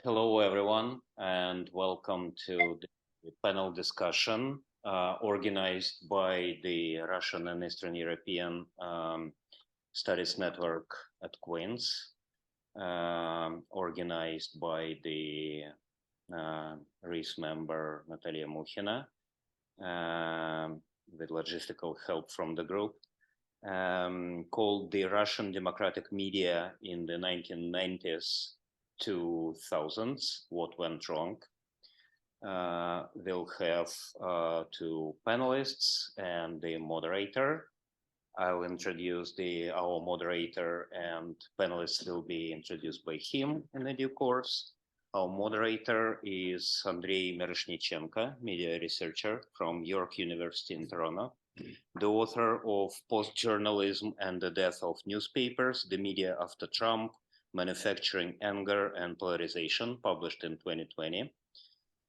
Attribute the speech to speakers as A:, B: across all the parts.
A: Hello, everyone, and welcome to the panel discussion organized by the Russian and Eastern European Studies Network at Queen's, organized by the RIS member Nataliya Mukhina, with logistical help from the group, called the Russian Democratic Media in the 1990s 2000s, What Went Wrong. We'll have two panelists and the moderator. I'll introduce our moderator, and panelists will be introduced by him in the due course. Our moderator is Andrey Miroshnichenko, media researcher from York University in Toronto, the author of Post-Journalism and the Death of Newspapers, The Media After Trump, Manufacturing Anger and Polarization, published in 2020,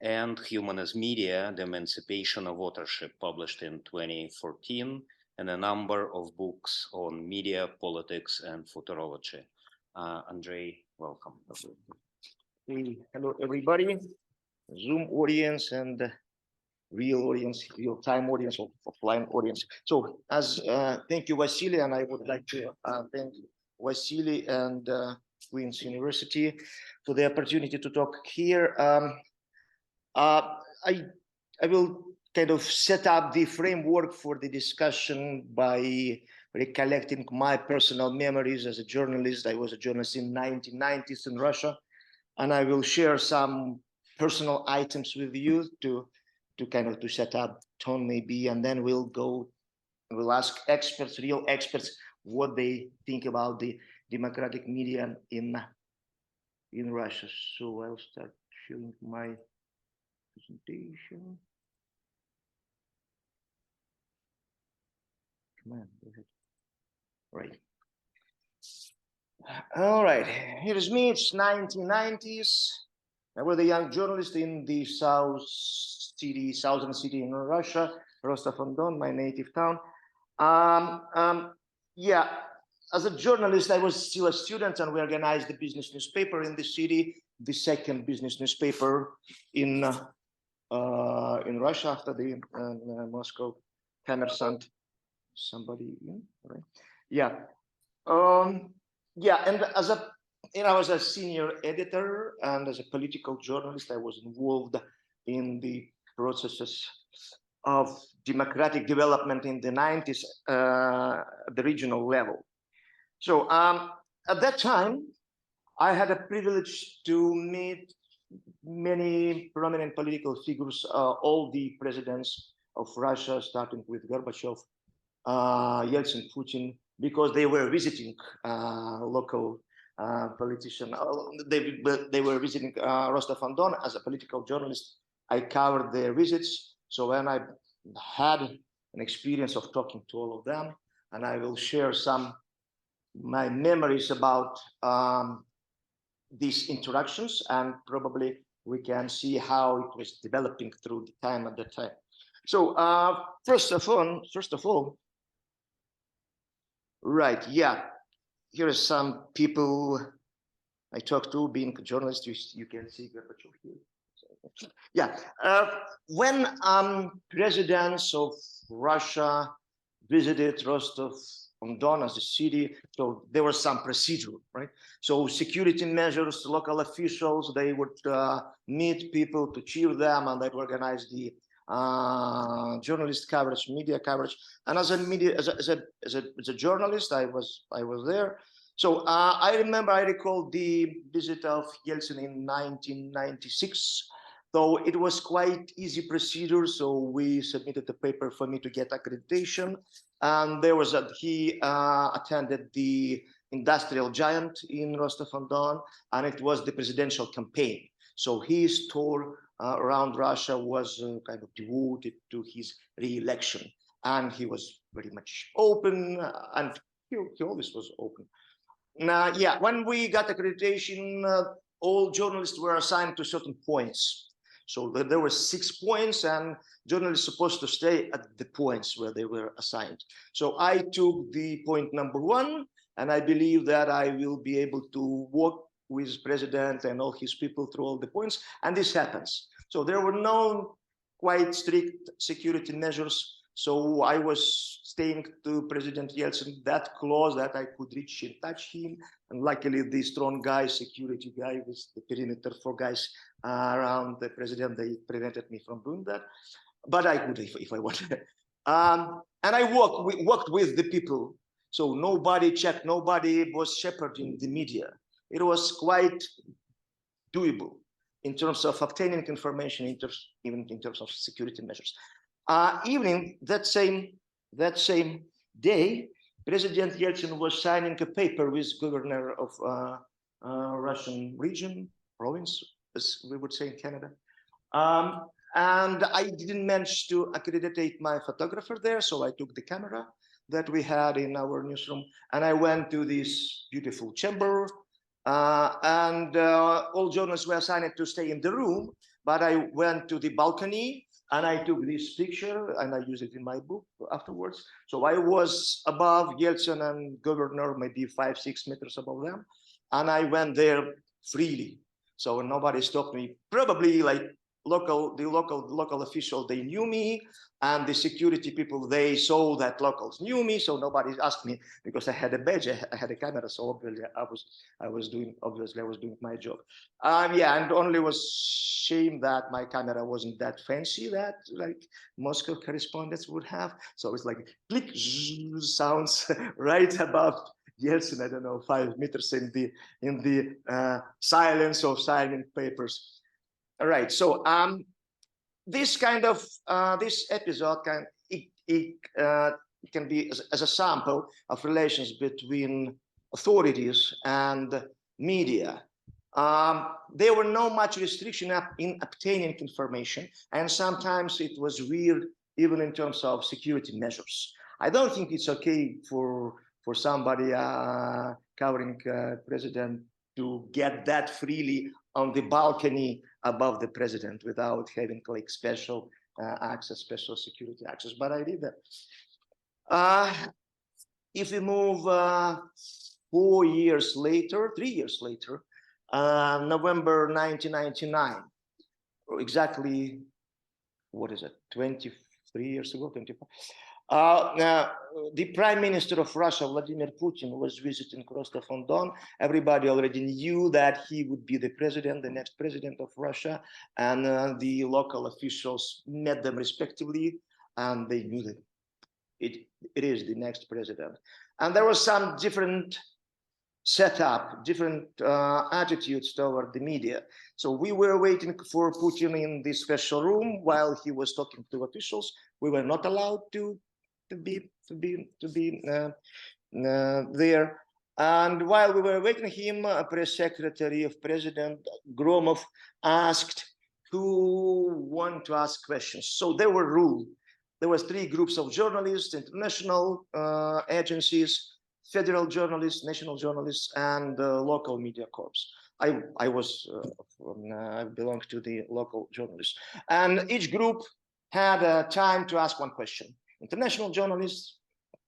A: and Human as Media, The Emancipation of Authorship, published in 2014, and a number of books on media, politics, and futurology. Andrey, welcome.
B: Hey, hello, everybody. Zoom audience and real audience, real-time audience, or offline audience. So, thank you, Vasily, and I would like to thank Vasily and Queen's University for the opportunity to talk here. I will kind of set up the framework for the discussion by recollecting my personal memories as a journalist. I was a journalist in 1990s in Russia, and I will share some personal items with you to set up tone maybe, and then we'll ask experts, real experts, what they think about the democratic media in Russia. So I'll start showing my presentation. Come on, go ahead. Right. All right, here is me. It's 1990s. I was a young journalist in the southern city in Russia, Rostov-on-Don, my native town. Yeah, as a journalist, I was still a student, and we organized the business newspaper in the city, the second business newspaper in Russia after the Moscow Kommersant. Somebody, right? Yeah. Yeah, and as a senior editor and as a political journalist, I was involved in the processes of democratic development in the 90s at the regional level. So at that time, I had a privilege to meet many prominent political figures, all the presidents of Russia, starting with Gorbachev, Yeltsin, Putin, because they were visiting local politicians. They were visiting Rostov-on-Don. As a political journalist, I covered their visits. So when I had an experience of talking to all of them, and I will share my memories about these interactions, and probably we can see how it was developing through the time at that time. So first of all, right, yeah, here are some people I talked to, being a journalist. You can see Gorbachev here. Yeah, when presidents of Russia visited Rostov-on-Don as a city, so there was some procedure, right? So security measures, local officials, they would meet people to cheer them, and they'd organize the journalist coverage, media coverage. And as a journalist, I was there. So I recall the visit of Yeltsin in 1996. So it was quite easy procedure. So we submitted the paper for me to get accreditation, and he attended the industrial giant in Rostov-on-Don, and it was the presidential campaign. So his tour around Russia was kind of devoted to his re-election, and he was very much open, and he always was open. Now, yeah, when we got accreditation, all journalists were assigned to certain points. So there were 6 points, and journalists supposed to stay at the points where they were assigned. So I took the point number 1, and I believe that I will be able to with president and all his people through all the points, and this happens. So there were no quite strict security measures. So I was staying to President Yeltsin that close that I could reach and touch him. And luckily, the strong guy, security guy with the perimeter, 4 guys around the president, they prevented me from doing that. But I could if I wanted. And I worked with the people. So nobody checked, nobody was shepherding the media. It was quite doable in terms of obtaining information, even in terms of security measures. Evening that same day, President Yeltsin was signing a paper with governor of Russian region, province, as we would say in Canada. And I didn't manage to accredit my photographer there, so I took the camera that we had in our newsroom, and I went to this beautiful chamber. And all journalists were assigned to stay in the room, but I went to the balcony and I took this picture and I used it in my book afterwards. So I was above Yeltsin and governor, maybe 5-6 meters above them, and I went there freely. So nobody stopped me. Probably like the local official, they knew me, and the security people, they saw that locals knew me, so nobody asked me because I had a badge, I had a camera, so obviously I was doing my job. Yeah, and only was shame that my camera wasn't that fancy that like Moscow correspondents would have. So it's like click sounds right above Yeltsin, I don't know, 5 meters in the silence of signing papers. All right, so this kind of this episode can be as a sample of relations between authorities and media. There were no much restriction in obtaining information, and sometimes it was weird even in terms of security measures. I don't think it's okay for somebody covering president to get that freely on the balcony above the president without having like special access, special security access. But I did that. If we move 3 years later, November 1999, exactly, what is it, 23 years ago, 25? The Prime Minister of Russia, Vladimir Putin, was visiting Rostov-on-Don. Everybody already knew that he would be the next president of Russia, and the local officials met them respectively, and they knew that it is the next president. And there was some different setup, different attitudes toward the media. So we were waiting for Putin in this special room while he was talking to officials. We were not allowed to be there. And while we were waiting him, a press secretary of President Gromov asked who want to ask questions. So there were rules. There was 3 groups of journalists, international agencies, federal journalists, national journalists, and local media corps. I belong to the local journalists. And each group had time to ask one question. International journalists,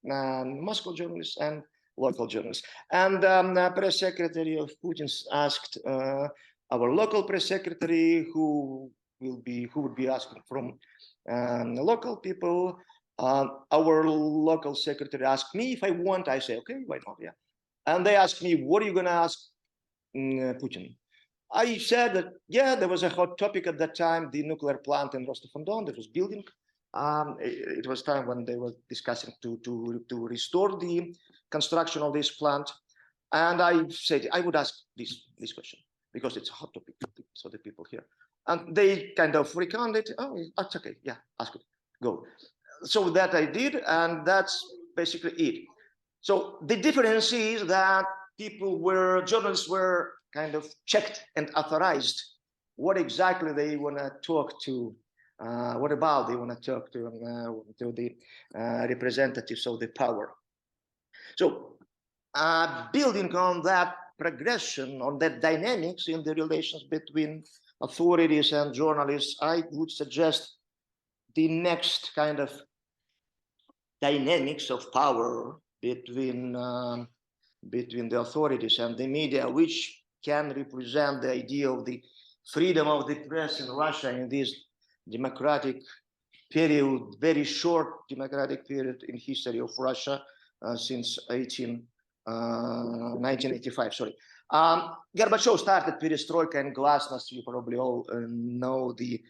B: Moscow journalists, and local journalists. And press secretary of Putin asked our local press secretary, who would be asking from local people. Our local secretary asked me if I want. I say, okay, why not? Yeah. And they asked me, what are you going to ask Putin? I said that, yeah, there was a hot topic at that time, the nuclear plant in Rostov-on-Don that was building. It was time when they were discussing to restore the construction of this plant. And I said, I would ask this question because it's a hot topic, so the people here. And they kind of recounted, oh, that's okay, yeah, ask it, go. So that I did, and that's basically it. So the difference is that journalists were kind of checked and authorized what exactly they want to talk to, what about they want to talk to the representatives of the power. So building on that progression, on that dynamics in the relations between authorities and journalists, I would suggest the next kind of dynamics of power between the authorities and the media, which can represent the idea of the freedom of the press in Russia in this democratic period, very short democratic period in history of Russia since 1985. Sorry. Gorbachev started perestroika and glasnost. You probably all know the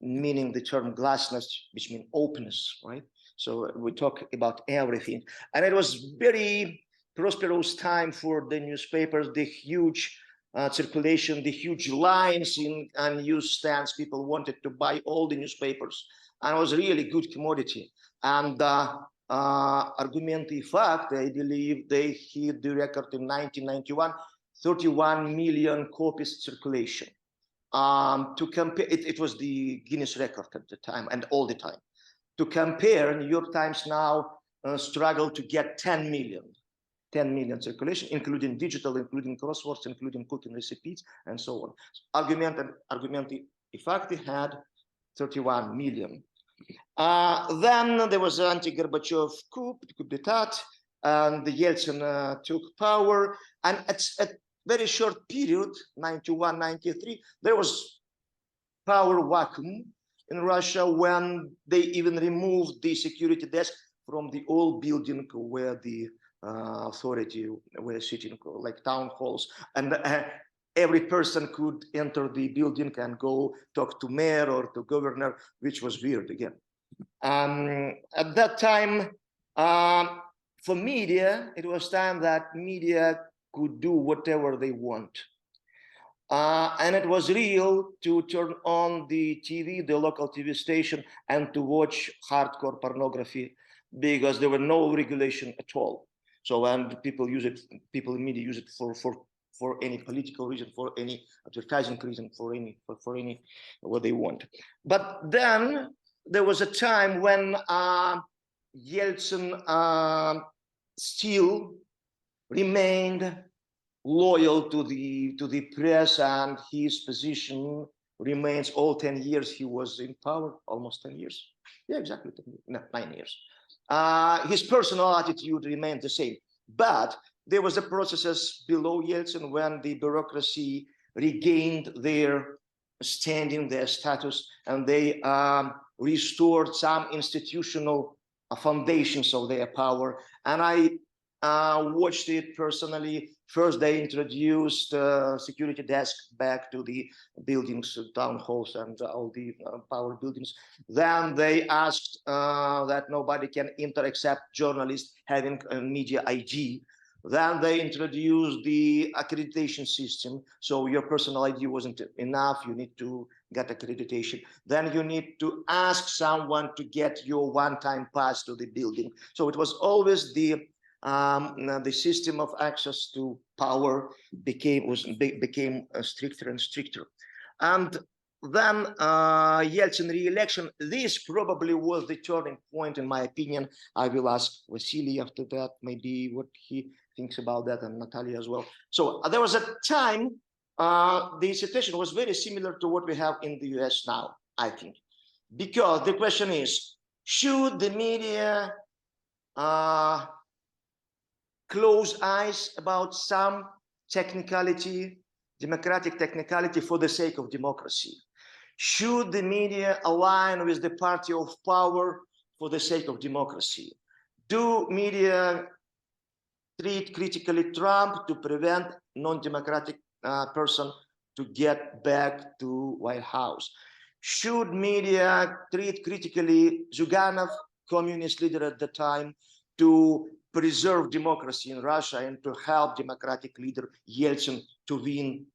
B: meaning, the term glasnost, which means openness, right? So we talk about everything. And it was very prosperous time for the newspapers, the huge circulation, the huge lines in newsstands. People wanted to buy all the newspapers, and it was really good commodity. And Argumenty fact, I believe they hit the record in 1991, 31 million copies circulation. To compare, it was the Guinness record at the time and all the time. To compare, New York Times now struggle to get 10 million circulation, including digital, including crosswords, including cooking recipes, and so on. Argumenty Fakti had 31 million. Then there was anti-Gorbachev coup d'etat, and Yeltsin took power. And at very short period, 91, 93, there was power vacuum in Russia when they even removed the security desk from the old building where the authority were sitting, like town halls. And every person could enter the building and go talk to mayor or to governor, which was weird again. At that time, for media, it was time that media could do whatever they want. And it was real to turn on the TV, the local TV station, and to watch hardcore pornography because there were no regulation at all. So when people use it, people in media use it for any political reason, for any advertising reason, for any what they want. But then there was a time when Yeltsin still remained loyal to the press, and his position remains all 10 years he was in power, almost 10 years. Yeah, exactly, 10 years. No, 9 years. His personal attitude remained the same, but there was a process below Yeltsin when the bureaucracy regained their standing, their status, and they restored some institutional foundations of their power. And I watched it personally. First, they introduced security desk back to the buildings, town halls, and all the power buildings. Then they asked that nobody can enter except journalists having a media ID. Then they introduced the accreditation system. So your personal ID wasn't enough. You need to get accreditation. Then you need to ask someone to get your one-time pass to the building. So it was always the system of access to power became stricter and stricter. And then Yeltsin re-election, this probably was the turning point, in my opinion. I will ask Vasily after that, maybe what he thinks about that, and Nataliya as well. So there was a time, the situation was very similar to what we have in the US now, I think. Because the question is, should the media close eyes about some technicality, democratic technicality for the sake of democracy? Should the media align with the party of power for the sake of democracy? Do media treat critically Trump to prevent non-democratic person to get back to White House? Should media treat critically Zyuganov, communist leader at the time, to preserve democracy in Russia and to help democratic leader Yeltsin to win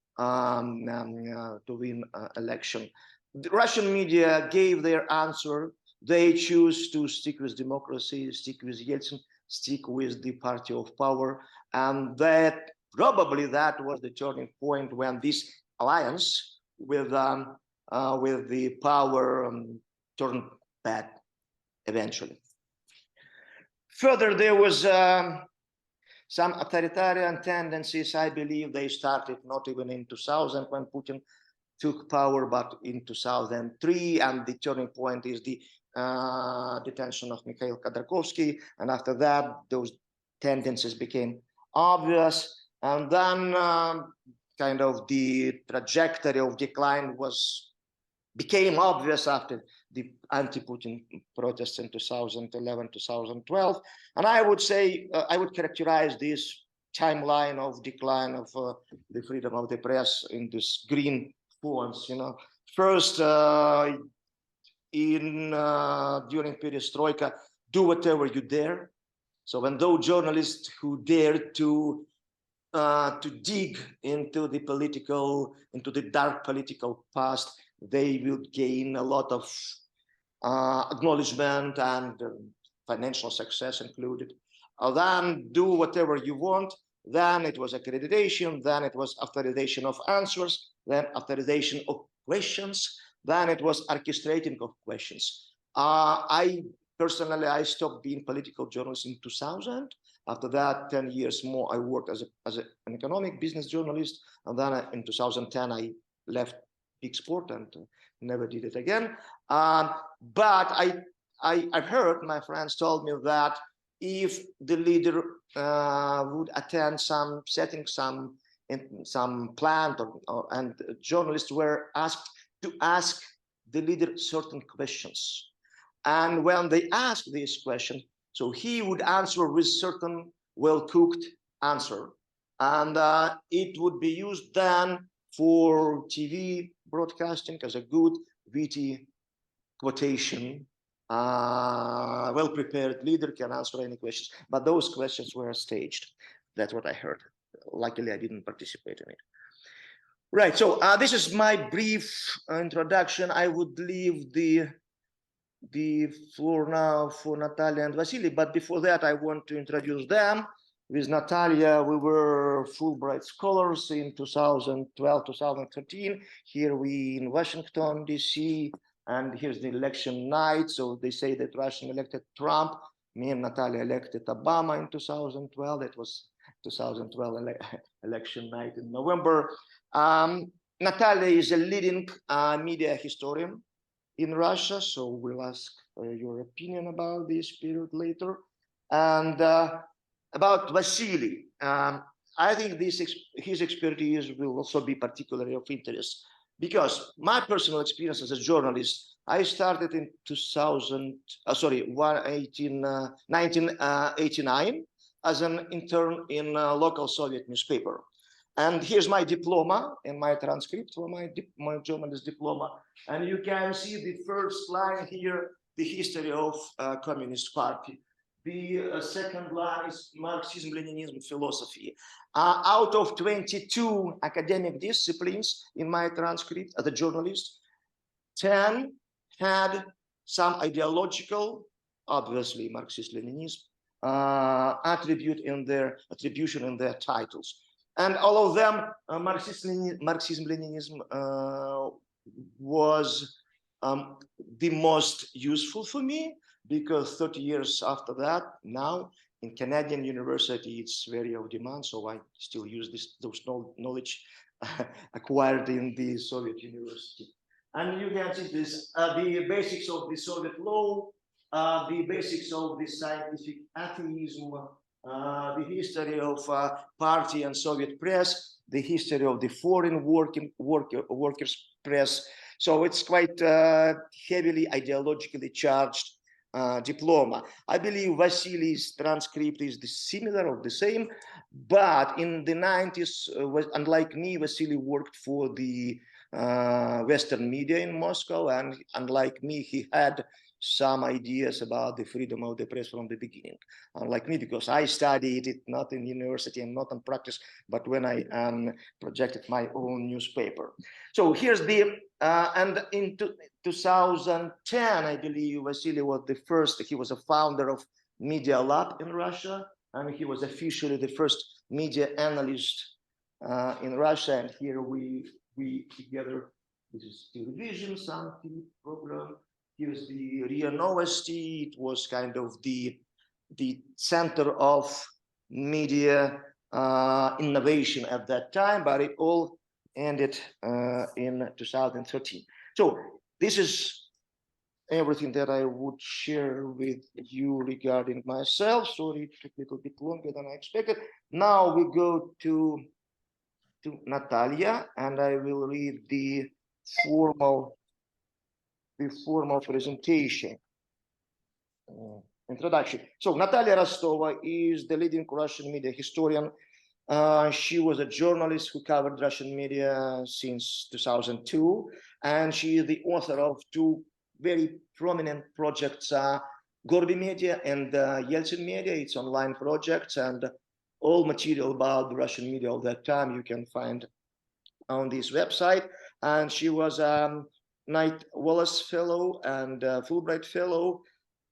B: election? The Russian media gave their answer. They choose to stick with democracy, stick with Yeltsin, stick with the party of power, and that probably that was the turning point when this alliance with the power turned bad eventually. Further, there was some authoritarian tendencies. I believe they started not even in 2000 when Putin took power, but in 2003. And the turning point is the detention of Mikhail Khodorkovsky. And after that, those tendencies became obvious. And then kind of the trajectory of decline became obvious after the anti-Putin protests in 2011, 2012. And I would say, I would characterize this timeline of decline of the freedom of the press in this green fonts, you know. First, during perestroika, do whatever you dare. So when those journalists who dared to dig into the dark political past, they will gain a lot of acknowledgement and financial success included. Then do whatever you want. Then it was accreditation. Then it was authorization of answers. Then authorization of questions. Then it was orchestrating of questions. I stopped being political journalist in 2000. After that, 10 years more, I worked as an economic business journalist. And then in 2010, I left big sport and never did it again. But I've heard, my friends told me that if the leader would attend some setting, some plant, and journalists were asked to ask the leader certain questions. And when they asked this question, so he would answer with certain well-cooked answer. And it would be used then for TV broadcasting as a good, witty quotation. Well-prepared leader can answer any questions, but those questions were staged. That's what I heard. Luckily, I didn't participate in it. Right, so this is my brief introduction. I would leave the floor now for Nataliya and Vasily, but before that, I want to introduce them. With Nataliya, we were Fulbright scholars in 2012, 2013. Here we in Washington, DC, and here's the election night. So they say that Russia elected Trump. Me and Nataliya elected Obama in 2012. It was 2012 election night in November. Nataliya is a leading media historian in Russia, so we'll ask your opinion about this period later. And about Vasily, I think his expertise will also be particularly of interest, because my personal experience as a journalist, I started in 1989 as an intern in a local Soviet newspaper. And here's my diploma and my transcript for my journalist diploma. And you can see the first line here, the history of Communist Party. The second line is Marxism-Leninism philosophy. Out of 22 academic disciplines in my transcript as a journalist, 10 had some ideological, obviously Marxist-Leninism, attribution in their titles. And all of them, Marxism-Leninism was the most useful for me, because 30 years after that, now in Canadian university, it's very of demand. So I still use those knowledge acquired in the Soviet university. And you can see this, the basics of the Soviet law, the basics of the scientific atheism, the history of party and Soviet press, the history of the foreign workers press. So it's quite heavily ideologically charged diploma. I believe Vasily's transcript is similar or the same, but in the 90s, unlike me, Vasily worked for the Western media in Moscow, and unlike me, he had some ideas about the freedom of the press from the beginning. Unlike me, because I studied it not in university and not in practice, but when I projected my own newspaper. So here's the, and in 2010, I believe Vasily was the first, he was a founder of Media Lab in Russia, and he was officially the first media analyst in Russia. And here we together, this is television, some TV program. Here's the RIA Novosti. It was kind of the center of media innovation at that time, but it all ended in 2013. So this is everything that I would share with you regarding myself. Sorry, it took a little bit longer than I expected. Now we go to to Nataliya, and I will read the formal presentation. Introduction. So Nataliya Rostova is the leading Russian media historian. She was a journalist who covered Russian media since 2002, and she is the author of two very prominent projects, Gorby Media and Yeltsin Media. It's online projects, and all material about the Russian media of that time you can find on this website. And she was a Knight Wallace Fellow and Fulbright Fellow.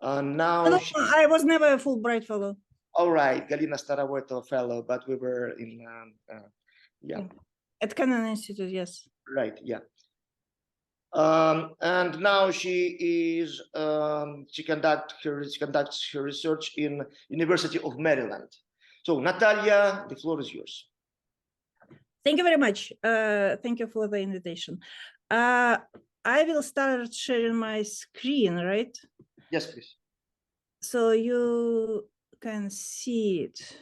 B: Now
C: no, I was never a Fulbright Fellow.
B: All right, Galina Starovoytova Fellow, but we were in, yeah.
C: At Canon Institute, yes.
B: Right, yeah. And now she is, she conducts her research in University of Maryland. So Nataliya, the floor is yours.
C: Thank you very much. Thank you for the invitation. I will start sharing my screen, right?
B: Yes, please.
C: So you can see it,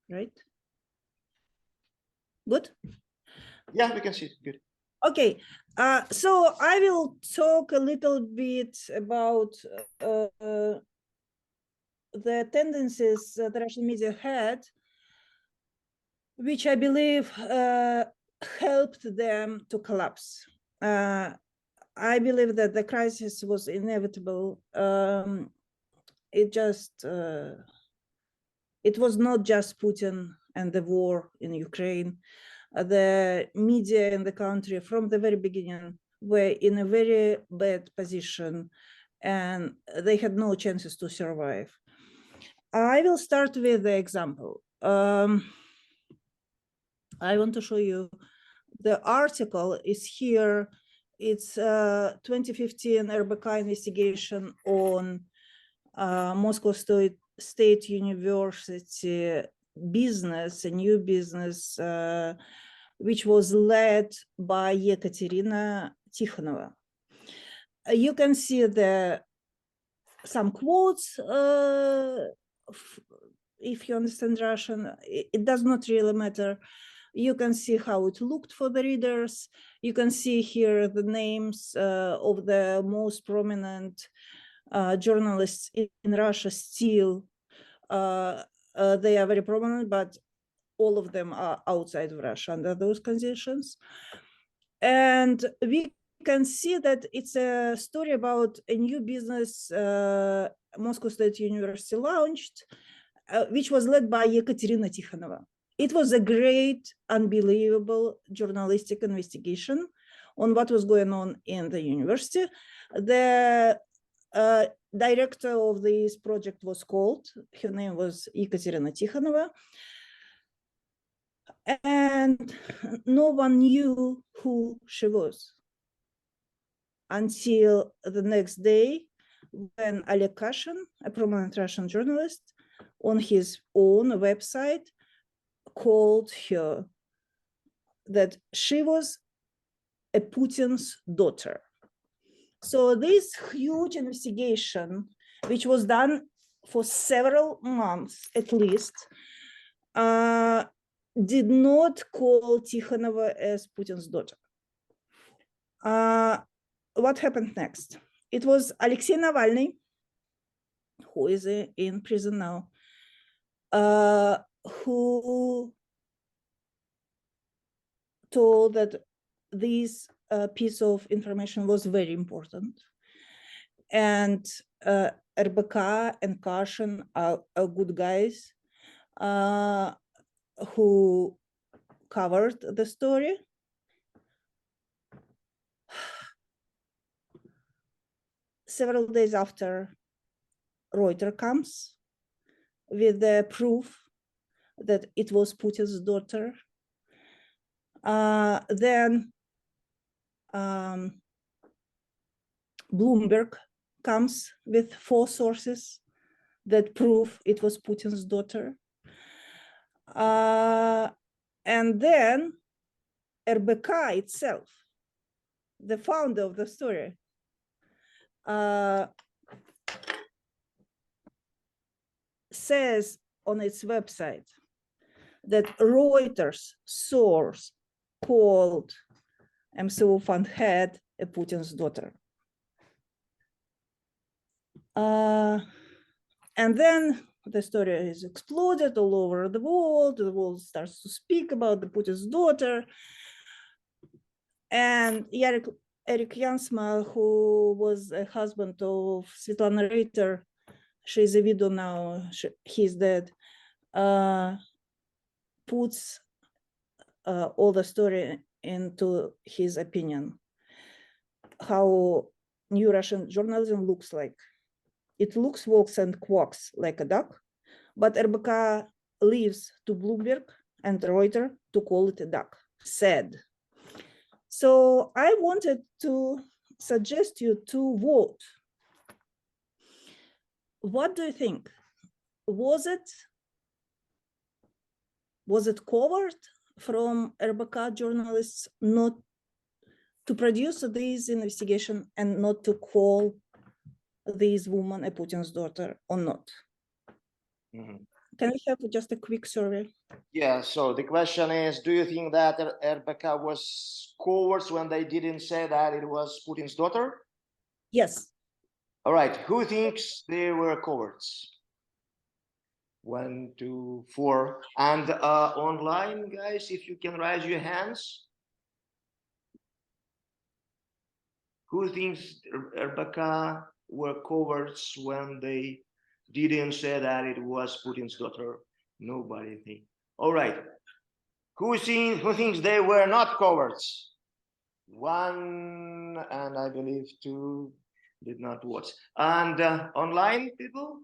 C: right? Good?
B: Yeah, we can see it. Good.
C: Okay, so I will talk a little bit about the tendencies that the Russian media had, which I believe helped them to collapse. I believe that the crisis was inevitable. It was not just Putin and the war in Ukraine. The media in the country from the very beginning were in a very bad position, and they had no chances to survive. I will start with the example. I want to show you the article is here. It's 2015 RBK investigation on Moscow State University business, a new business, which was led by Ekaterina Tikhonova. You can see some quotes, if you understand Russian. It does not really matter. You can see how it looked for the readers. You can see here the names of the most prominent journalists in Russia still. They are very prominent, but all of them are outside of Russia under those conditions. And we can see that it's a story about a new business Moscow State University launched, which was led by Ekaterina Tikhonova. It was a great, unbelievable journalistic investigation on what was going on in the university. The director of this project was called, her name was Ekaterina Tikhonova, and no one knew who she was until the next day when Oleg Kashin, a prominent Russian journalist, on his own website called her that she was a Putin's daughter. So this huge investigation, which was done for several months at least, did not call Tikhonova as Putin's daughter. What happened next? It was Alexei Navalny, who is in prison now, who told that this piece of information was very important. And RBK and Kashin are good guys who covered the story. Several days after, Reuters comes with the proof that it was Putin's daughter. Then Bloomberg comes with 4 sources that prove it was Putin's daughter. And then RBK itself, the founder of the story, says on its website that Reuters source called MCO fund head a Putin's daughter. And then the story is exploded all over the world starts to speak about the Putin's daughter. And Eric Jansma, who was a husband of Svetlana Reiter, she's a widow now, he's dead, puts all the story into his opinion, how new Russian journalism looks like. It looks, walks, and quacks like a duck, but RBK leaves to Bloomberg and Reuters to call it a duck. Sad. So I wanted to suggest you to vote. What do you think? Was it covert from RBK journalists not to produce this investigation and not to call this woman a Putin's daughter or not?
B: Mhm.
C: Can we have just a quick survey?
B: Yeah, so the question is, do you think that RBK was cowards when they didn't say that it was Putin's daughter?
C: Yes.
B: All right, who thinks they were cowards? 1, 2, 4. And online, guys, if you can raise your hands. Who thinks RBK were cowards when they didn't say that it was Putin's daughter? Nobody thinks. All right. Who thinks they were not cowards? 1, and I believe 2 did not watch. And online people?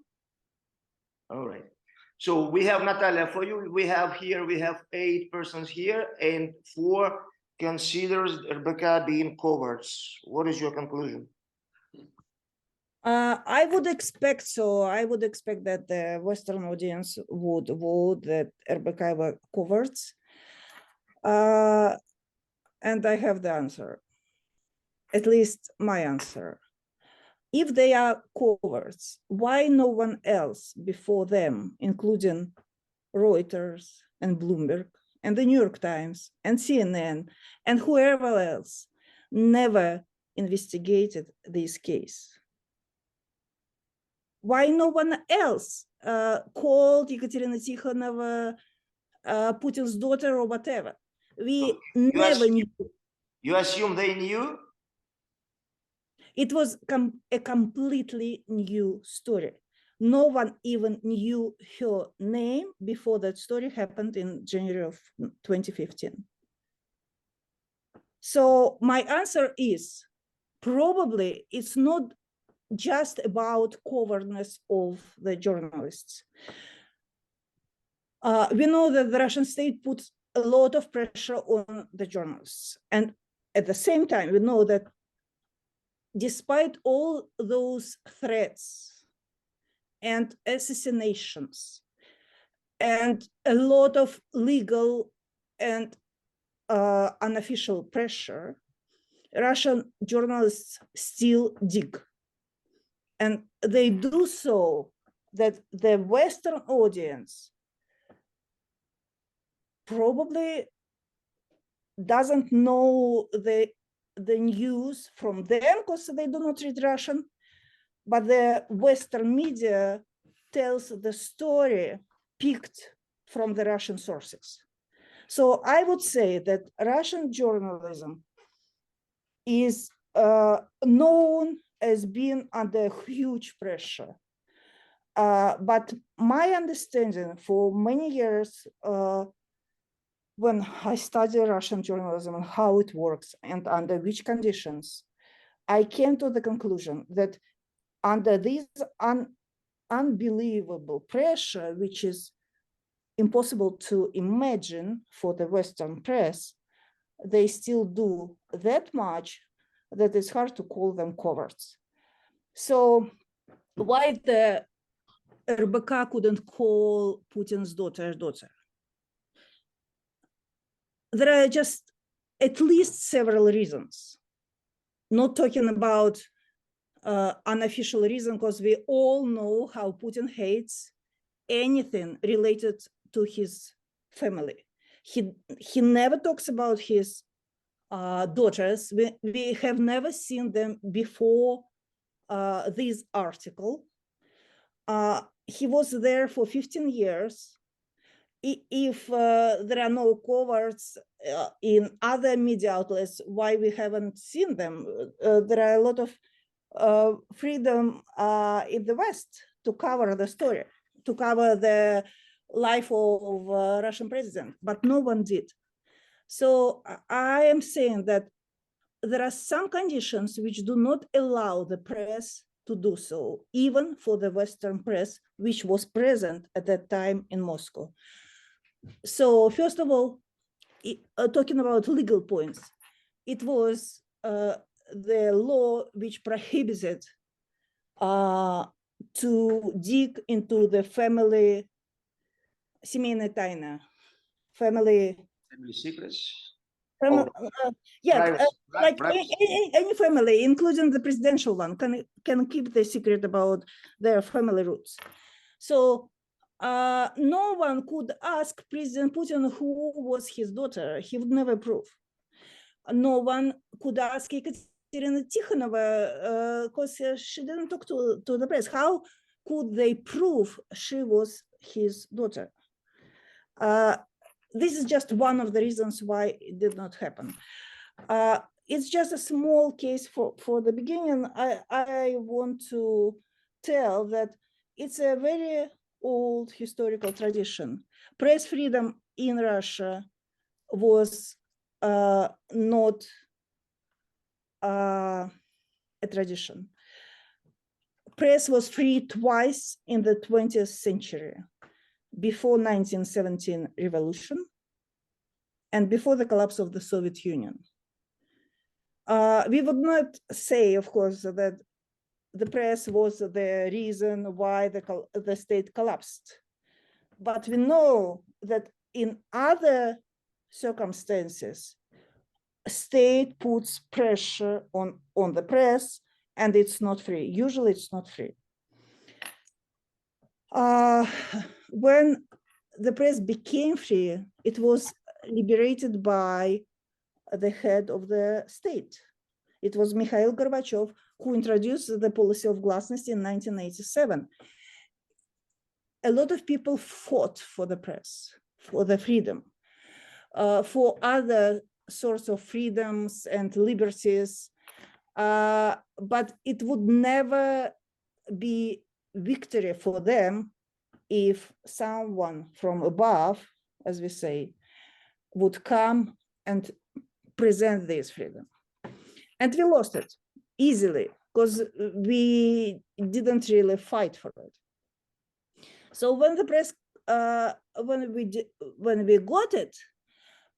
B: All right. So we have Nataliya for you. We have 8 persons here, and 4 considers RBK being cowards. What is your conclusion?
C: I would expect so. I would expect that the Western audience would vote that RBK were cowards. And I have the answer, at least my answer. If they are cowards, why no one else before them, including Reuters and Bloomberg and the New York Times and CNN and whoever else, never investigated this case? Why no one else called Ekaterina Tikhonova Putin's daughter or whatever? We never knew.
B: You assume they knew?
C: It was a completely new story. No one even knew her name before that story happened in January of 2015. So my answer is probably it's not just about coverdness of the journalists. We know that the Russian state puts a lot of pressure on the journalists. And at the same time, we know that despite all those threats and assassinations and a lot of legal and unofficial pressure, Russian journalists still dig. And they do so that the Western audience probably doesn't know the news from them because they do not read Russian, but the Western media tells the story picked from the Russian sources. So I would say that Russian journalism is known as being under huge pressure. But my understanding for many years, when I studied Russian journalism and how it works and under which conditions, I came to the conclusion that under this unbelievable pressure, which is impossible to imagine for the Western press, they still do that much that it's hard to call them cowards. So why the RBK couldn't call Putin's daughter? There are just at least several reasons. Not talking about unofficial reason, because we all know how Putin hates anything related to his family. He never talks about his daughters. We have never seen them before this article. He was there for 15 years. If there are no covers in other media outlets, why we haven't seen them? There are a lot of freedom in the West to cover the story, to cover the life of Russian president, but no one did. So I am saying that there are some conditions which do not allow the press to do so, even for the Western press, which was present at that time in Moscow. So first of all, talking about legal points, it was the law which prohibited to dig into the family, семейная тайна, family
B: secrets.
C: Yeah, like any family, including the presidential one, can keep the secret about their family roots. So no one could ask President Putin who was his daughter. He would never prove. No one could ask Ekaterina Tikhonova because she didn't talk to the press. How could they prove she was his daughter? This is just one of the reasons why it did not happen. It's just a small case for the beginning. I want to tell that it's a very old historical tradition. Press freedom in Russia was not a tradition. Press was free twice in the 20th century, before 1917 revolution and before the collapse of the Soviet Union. We would not say, of course, that the press was the reason why the state collapsed. But we know that in other circumstances, state puts pressure on the press and it's not free. Usually it's not free. When the press became free, it was liberated by the head of the state. It was Mikhail Gorbachev who introduced the policy of glasnost in 1987. A lot of people fought for the press, for the freedom, for other sorts of freedoms and liberties, but it would never be victory for them if someone from above, as we say, would come and present this freedom. And we lost it easily because we didn't really fight for it. So when the press, when we got it,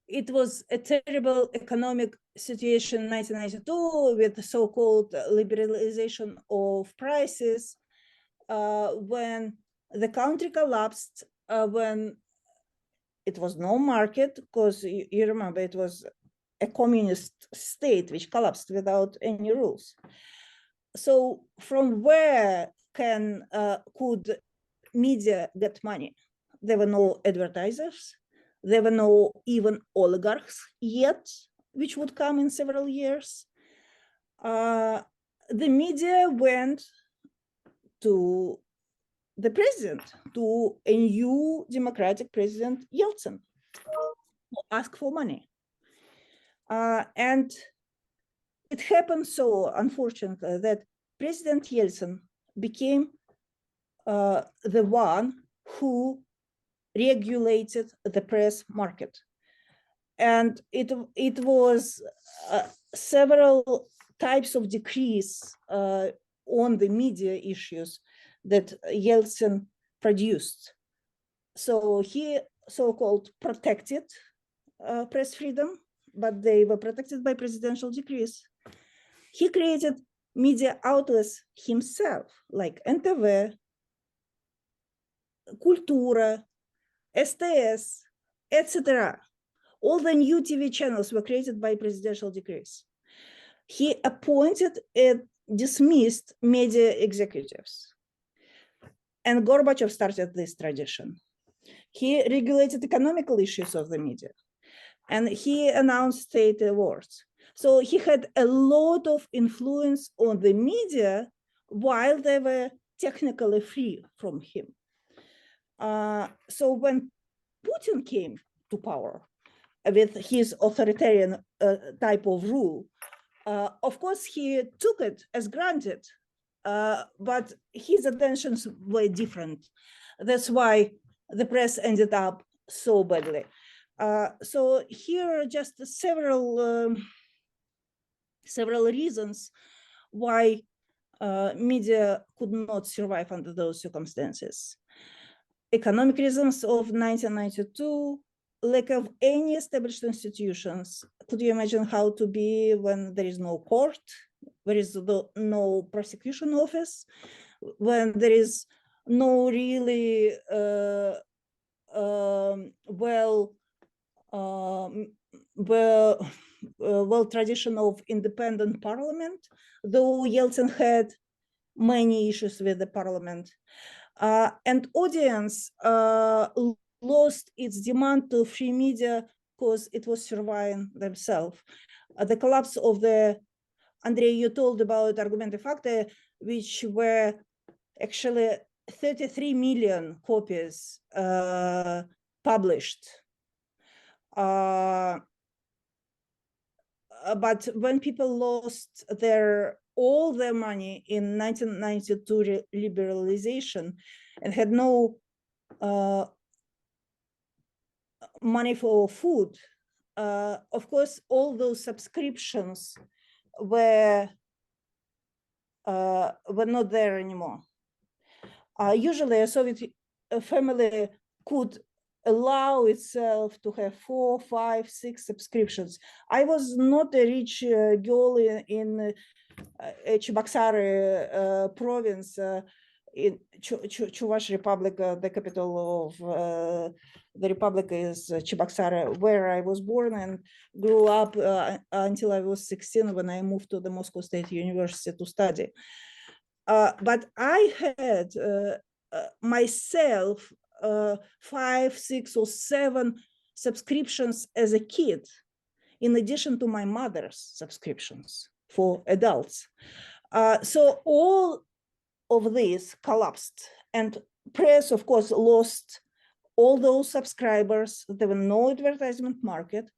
C: it was a terrible economic situation in 1992 with the so-called liberalization of prices, when the country collapsed, when it was no market, because you remember it was a communist state which collapsed without any rules. So from where could media get money? There were no advertisers. There were no even oligarchs yet, which would come in several years. The media went to the president, to a new democratic president, Yeltsin, to ask for money. And it happened so, unfortunately, that President Yeltsin became the one who regulated the press market. And it was several types of decrees on the media issues that Yeltsin produced. So he so-called protected press freedom, but they were protected by presidential decrees. He created media outlets himself, like NTV, Kultura, STS, etc. All the new TV channels were created by presidential decrees. He appointed and dismissed media executives. And Gorbachev started this tradition. He regulated economical issues of the media, and he announced state awards. So he had a lot of influence on the media while they were technically free from him. So when Putin came to power with his authoritarian type of rule, of course, he took it as granted, but his intentions were different. That's why the press ended up so badly. So here are just several reasons why media could not survive under those circumstances. Economic reasons of 1992, lack of any established institutions. Could you imagine how to be when there is no court, there is no prosecution office, when there is no really well tradition of independent parliament, though Yeltsin had many issues with the parliament. And audience lost its demand to free media because it was surviving themselves. The collapse of the, Andrey, you told about Argumenty Fakty, which were actually 33 million copies published. But when people lost all their money in 1992 liberalization and had no money for food, of course, all those subscriptions were not there anymore. Usually, a Soviet family could allow itself to have 4, 5, 6 subscriptions. I was not a rich girl in Cheboksary province in Chuvash Republic. The capital of the republic is Cheboksary, where I was born and grew up until I was 16 when I moved to the Moscow State University to study. But I had myself 5, 6, or 7 subscriptions as a kid, in addition to my mother's subscriptions for adults. So all of this collapsed, and press, of course, lost all those subscribers. There were no advertisement market,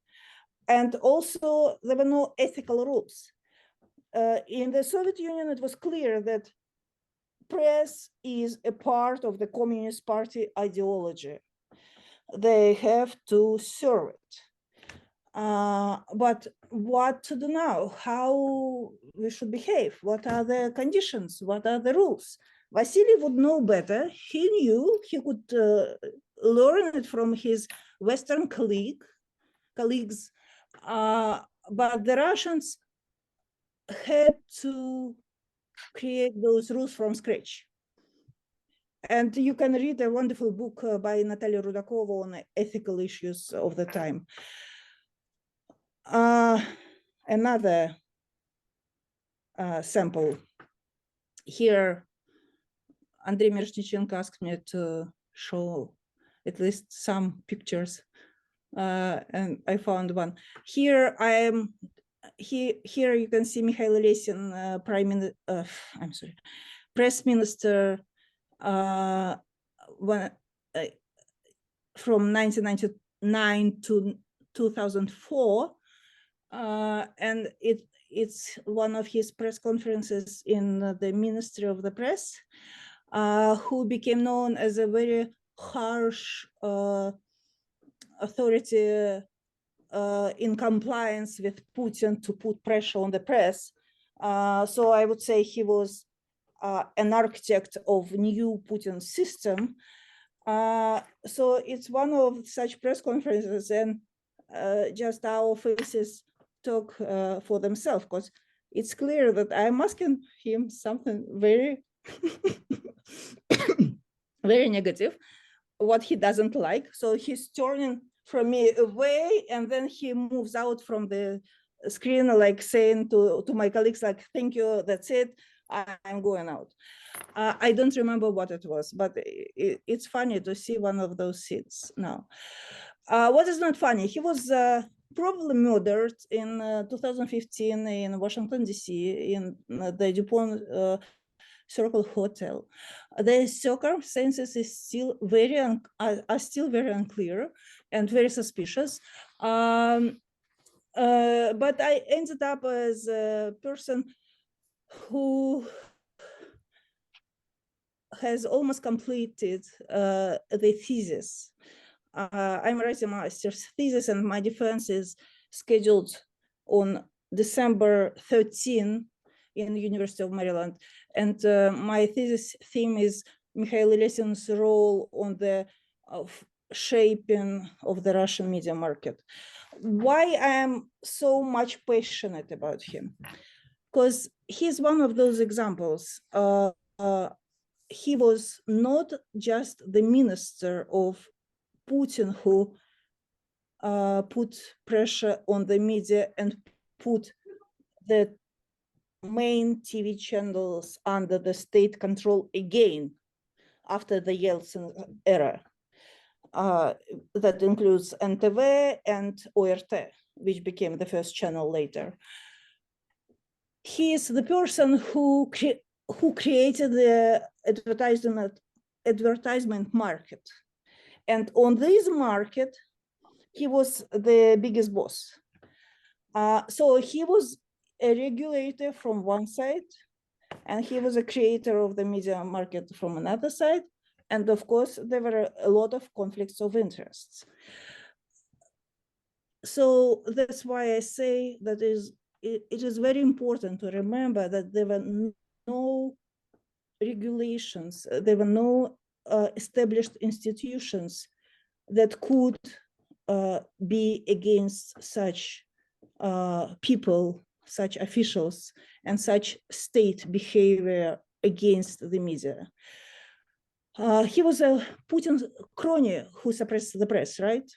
C: and also there were no ethical rules. In the Soviet Union, it was clear that press is a part of the Communist Party ideology. They have to serve it. But what to do now? How we should behave? What are the conditions? What are the rules? Vasily would know better. He knew he could learn it from his Western colleagues. But the Russians had to create those rules from scratch. And you can read a wonderful book by Nataliya Rudakova on ethical issues of the time. Another sample. Here, Andrey Miroshnichenko asked me to show at least some pictures, and I found one. Here I am. Here you can see Mikhail Lesin, press minister, from 1999 to 2004, and it's one of his press conferences in the Ministry of the Press, who became known as a very harsh authority in compliance with Putin to put pressure on the press. So I would say he was an architect of new Putin system. So it's one of such press conferences, and just our faces talk for themselves, because it's clear that I'm asking him something very, very negative, what he doesn't like. So he's turning from me away, and then he moves out from the screen, like saying to my colleagues, like, thank you, that's it. I'm going out. I don't remember what it was, but it's funny to see one of those scenes now. What is not funny, he was probably murdered in 2015 in Washington, D.C., in the DuPont Circle Hotel. The circumstances are still very unclear and very suspicious. But I ended up as a person who has almost completed the thesis. I'm writing a master's thesis, and my defense is scheduled on December 13 in the University of Maryland. And my thesis theme is Mikhail Lesin's role on the shaping of the Russian media market. Why I am so much passionate about him? Because he's one of those examples. He was not just the minister of Putin who put pressure on the media and put the main TV channels under the state control again after the Yeltsin era. That includes NTV and ORT, which became the first channel later. He is the person who created the advertisement market. And on this market, he was the biggest boss. So he was a regulator from one side, and he was a creator of the media market from another side. And of course, there were a lot of conflicts of interests. So that's why I say that it is very important to remember that there were no regulations, there were no established institutions that could be against such people, such officials, and such state behavior against the media. He was a Putin's crony who suppressed the press, right?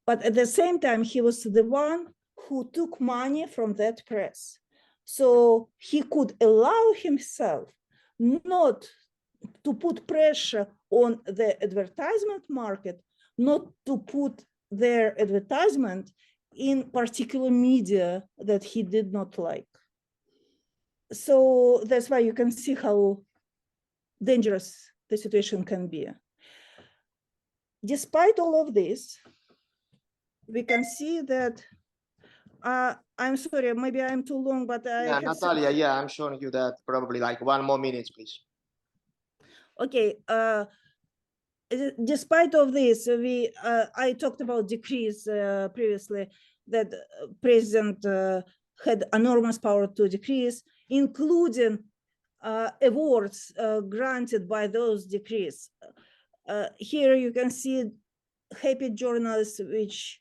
C: But at the same time, he was the one who took money from that press. So he could allow himself not to put pressure on the advertisement market, not to put their advertisement in particular media that he did not like. So that's why you can see how dangerous the situation can be. Despite all of this, we can see that, I'm sorry, maybe I'm too long, but
B: yeah, Nataliya, yeah, I'm showing you that probably like 1 more minute, please.
C: Okay, despite of this, I talked about decrees previously, that president had enormous power to decrees, including awards granted by those decrees. Here you can see happy journalists which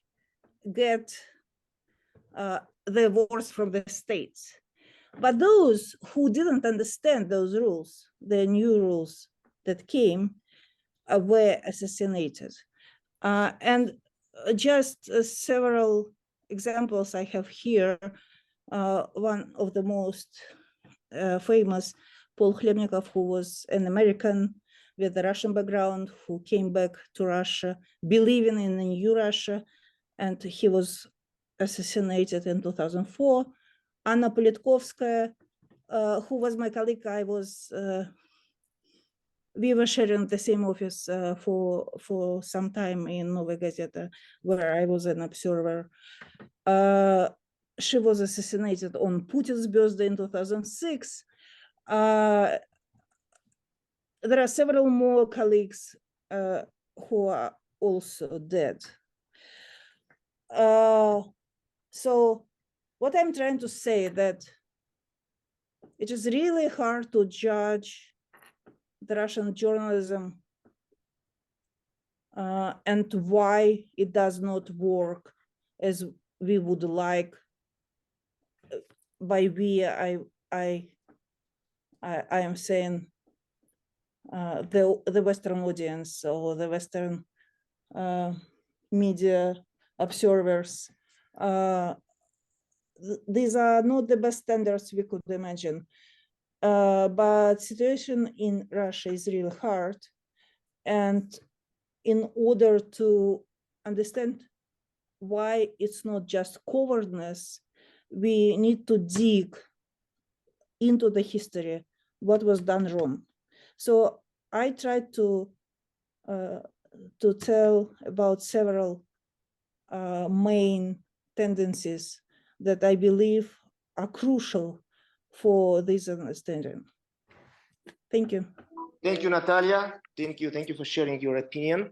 C: get the awards from the states. But those who didn't understand those rules, the new rules that came, were assassinated. And just several examples I have here. One of the most famous, Paul Khlebnikov, who was an American with a Russian background, who came back to Russia, believing in a new Russia, and he was assassinated in 2004. Anna Politkovskaya, who was my colleague, we were sharing the same office for some time in Novaya Gazeta, where I was an observer. She was assassinated on Putin's birthday in 2006. There are several more colleagues who are also dead. So what I'm trying to say that it is really hard to judge the Russian journalism and why it does not work as we would like. By we, I am saying the Western audience or the Western media observers. These are not the best standards we could imagine. But situation in Russia is really hard. And in order to understand why it's not just cowardness, we need to dig into the history, what was done wrong. So I tried to tell about several main tendencies that I believe are crucial for this understanding. Thank you.
B: Thank you, Nataliya. Thank you. Thank you for sharing your opinion.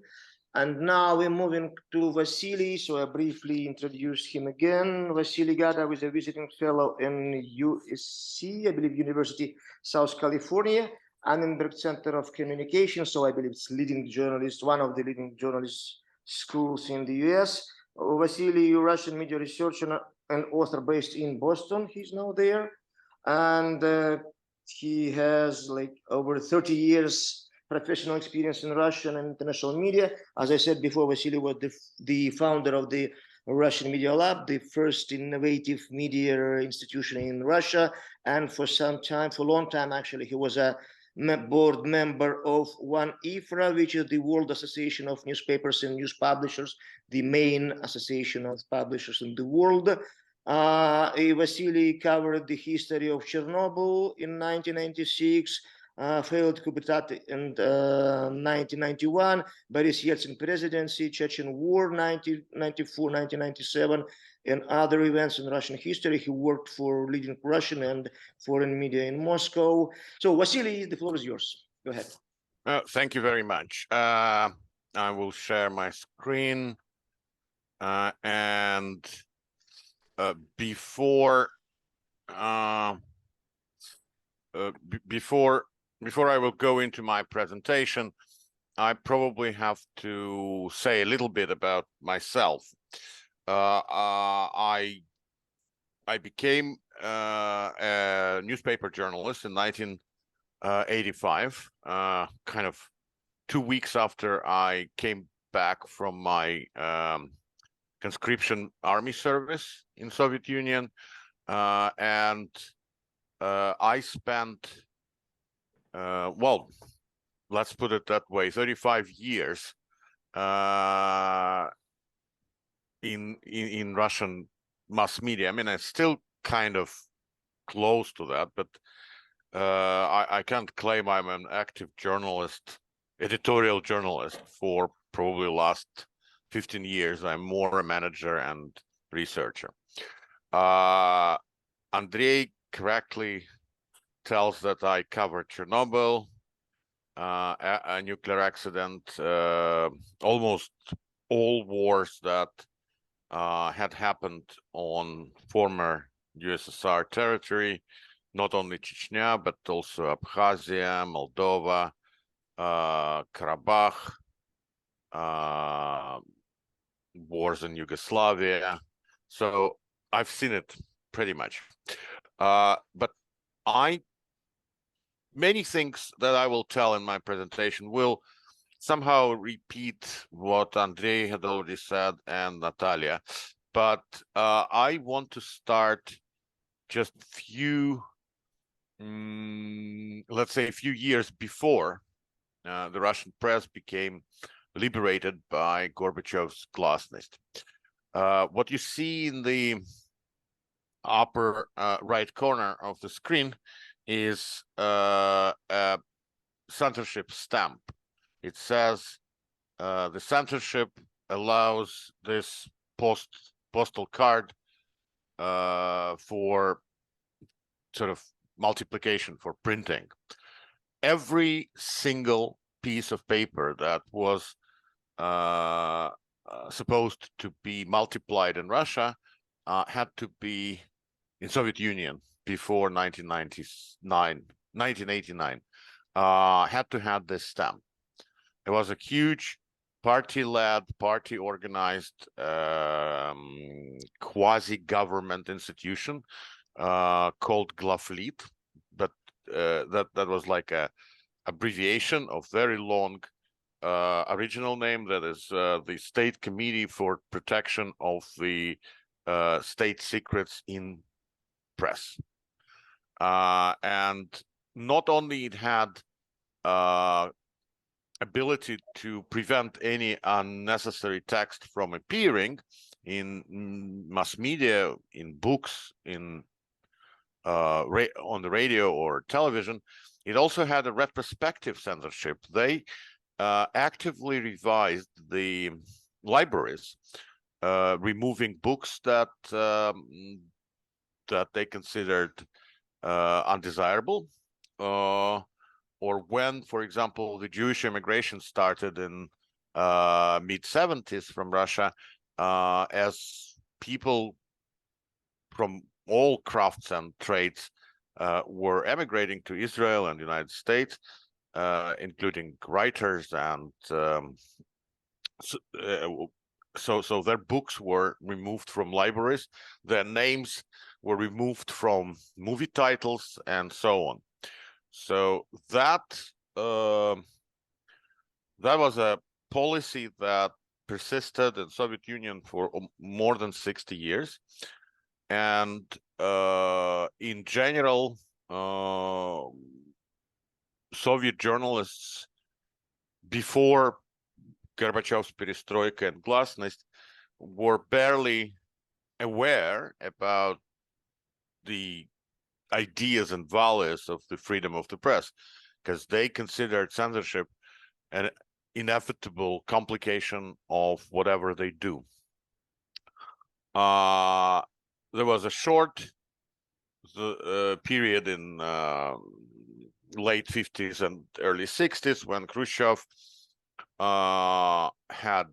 B: And now we're moving to Vasily. So I briefly introduce him again. Vasily Gatov is a visiting fellow in USC, I believe University, South California, Annenberg Center of Communication. So I believe it's leading journalist, one of the leading journalist schools in the US. Vasily, Russian media researcher and author based in Boston. He's now there. And he has like over 30 years professional experience in Russian and international media. As I said before, Vasily was the founder of the Russian Media Lab, the first innovative media institution in Russia. And for a long time, actually, he was a board member of ONE IFRA, which is the World Association of Newspapers and News Publishers, the main association of publishers in the world. Vasily covered the history of Chernobyl in 1996, failed coup d'etat in 1991, Boris Yeltsin presidency, Chechen War 1994, 1997, and other events in Russian history. He worked for leading Russian and foreign media in Moscow. So Vasily, the floor is yours. Go ahead.
D: Thank you very much. I will share my screen and before I will go into my presentation, I probably have to say a little bit about myself. I became a newspaper journalist in 1985, kind of 2 weeks after I came back from my conscription army service in Soviet Union, and I spent, well, let's put it that way, 35 years in Russian mass media. I mean, I'm still kind of close to that, but I can't claim I'm an active journalist, editorial journalist for probably the last 15 years. I'm more a manager and researcher. Andrey correctly tells that I covered Chernobyl, a nuclear accident, almost all wars that had happened on former USSR territory, not only Chechnya, but also Abkhazia, Moldova, Karabakh, wars in Yugoslavia. So I've seen it pretty much. But many things that I will tell in my presentation will somehow repeat what Andrey had already said and Nataliya. But I want to start just let's say a few years before the Russian press became liberated by Gorbachev's glasnost. What you see in the upper right corner of the screen is a censorship stamp. It says the censorship allows this postal card for sort of multiplication, for printing. Every single piece of paper that was supposed to be multiplied in Russia had to be in Soviet Union before 1989, had to have this stamp. It was a huge party-led, party-organized quasi-government institution called Glaflit, but that was like a abbreviation of very long original name, that is the State Committee for Protection of the State Secrets in Press. And not only it had ability to prevent any unnecessary text from appearing in mass media, in books, in on the radio or television, it also had a retrospective censorship. They actively revised the libraries, removing books that that they considered undesirable, or when, for example, the Jewish immigration started in mid-70s from Russia, as people from all crafts and trades were emigrating to Israel and the United States, including writers, and so their books were removed from libraries, their names were removed from movie titles, and so on. So that that was a policy that persisted in Soviet Union for more than 60 years. And in general, Soviet journalists before Gorbachev's perestroika and glasnost were barely aware about the ideas and values of the freedom of the press, because they considered censorship an inevitable complication of whatever they do. There was a short period in late 50s and early 60s when Khrushchev had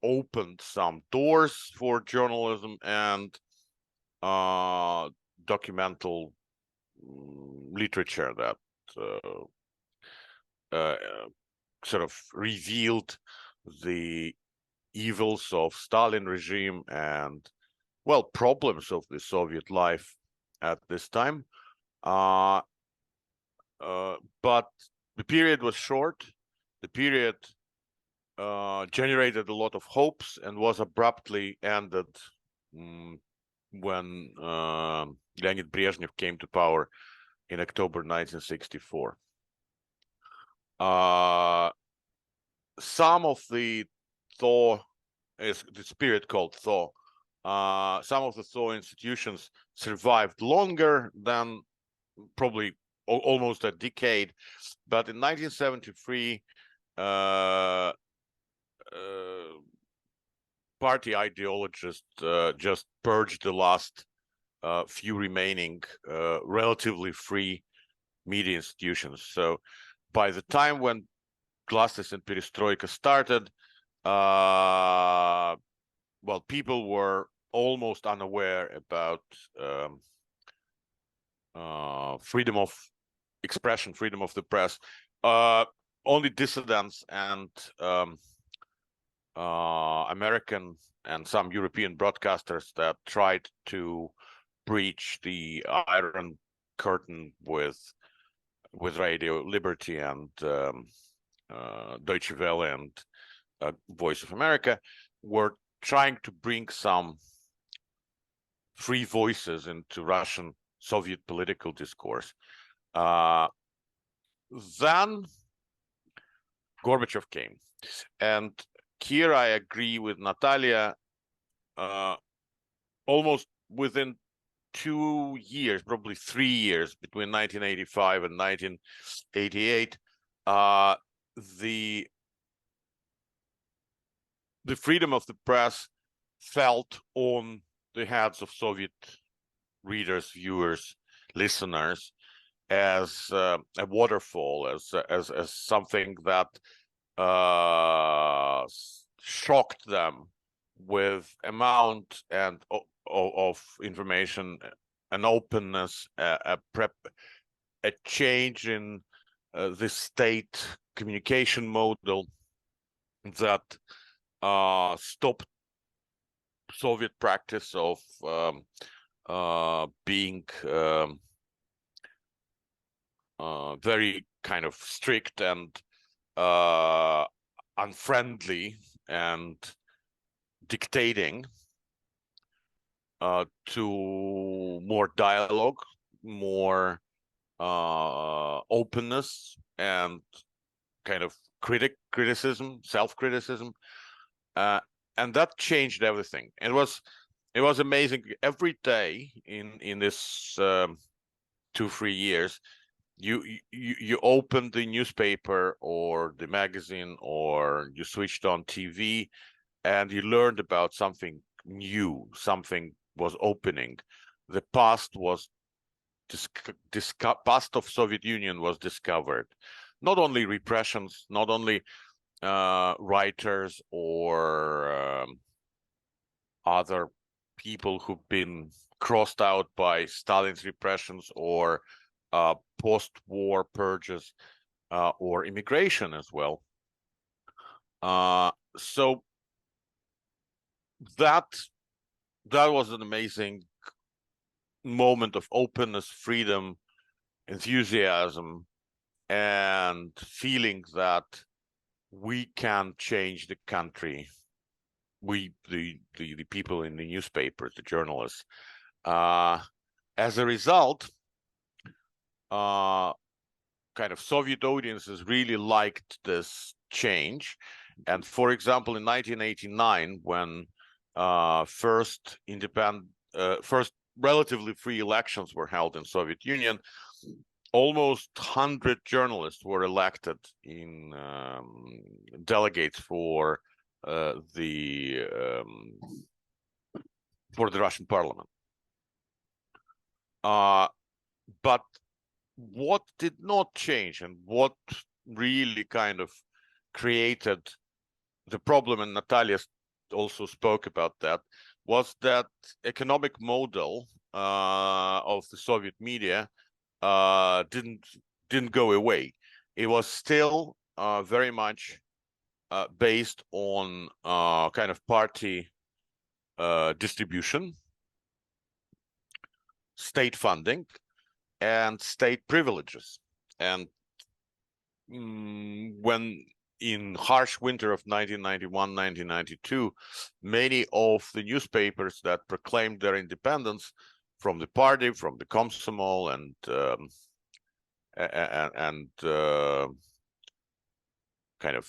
D: opened some doors for journalism and documental literature that sort of revealed the evils of Stalin regime and, well, problems of the Soviet life at this time. But the period was short. The period generated a lot of hopes and was abruptly ended when Leonid Brezhnev came to power in October 1964. Some of the Thaw, is the spirit called Thaw, some of the Thaw institutions survived longer than probably almost a decade, but in 1973, party ideologists just purged the last few remaining relatively free media institutions. So by the time when glasnost and perestroika started, well, people were almost unaware about freedom of expression, freedom of the press. Only dissidents and American and some European broadcasters that tried to breach the Iron Curtain with Radio Liberty and Deutsche Welle and Voice of America were trying to bring some free voices into Russian Soviet political discourse. Then Gorbachev came, and here I agree with Nataliya. Almost within 2 years, probably 3 years, between 1985 and 1988, the freedom of the press felt on the heads of Soviet readers, viewers, listeners, as a waterfall, as something that shocked them with amount and of information, an openness, a change in the state communication model that stopped Soviet practice of being very kind of strict and unfriendly and dictating to more dialogue, more openness and kind of criticism, self-criticism, and that changed everything. It was amazing. Every day in this 2-3 years, you opened the newspaper or the magazine, or you switched on TV, and you learned about something new. Something was opening. The past was past of Soviet Union was discovered. Not only repressions, not only writers or other people who've been crossed out by Stalin's repressions, or post-war purges, or immigration as well. So that was an amazing moment of openness, freedom, enthusiasm, and feeling that we can change the country. We, the people in the newspapers, the journalists. As a result, kind of Soviet audiences really liked this change. And for example, in 1989, when first relatively free elections were held in Soviet Union, almost 100 journalists were elected in delegates for the Russian parliament. But what did not change, and what really kind of created the problem, and Nataliya also spoke about that, was that economic model of the Soviet media didn't go away. It was still very much based on kind of party distribution, state funding, and state privileges. And when in harsh winter of 1991-1992, many of the newspapers that proclaimed their independence from the party, from the Komsomol, and kind of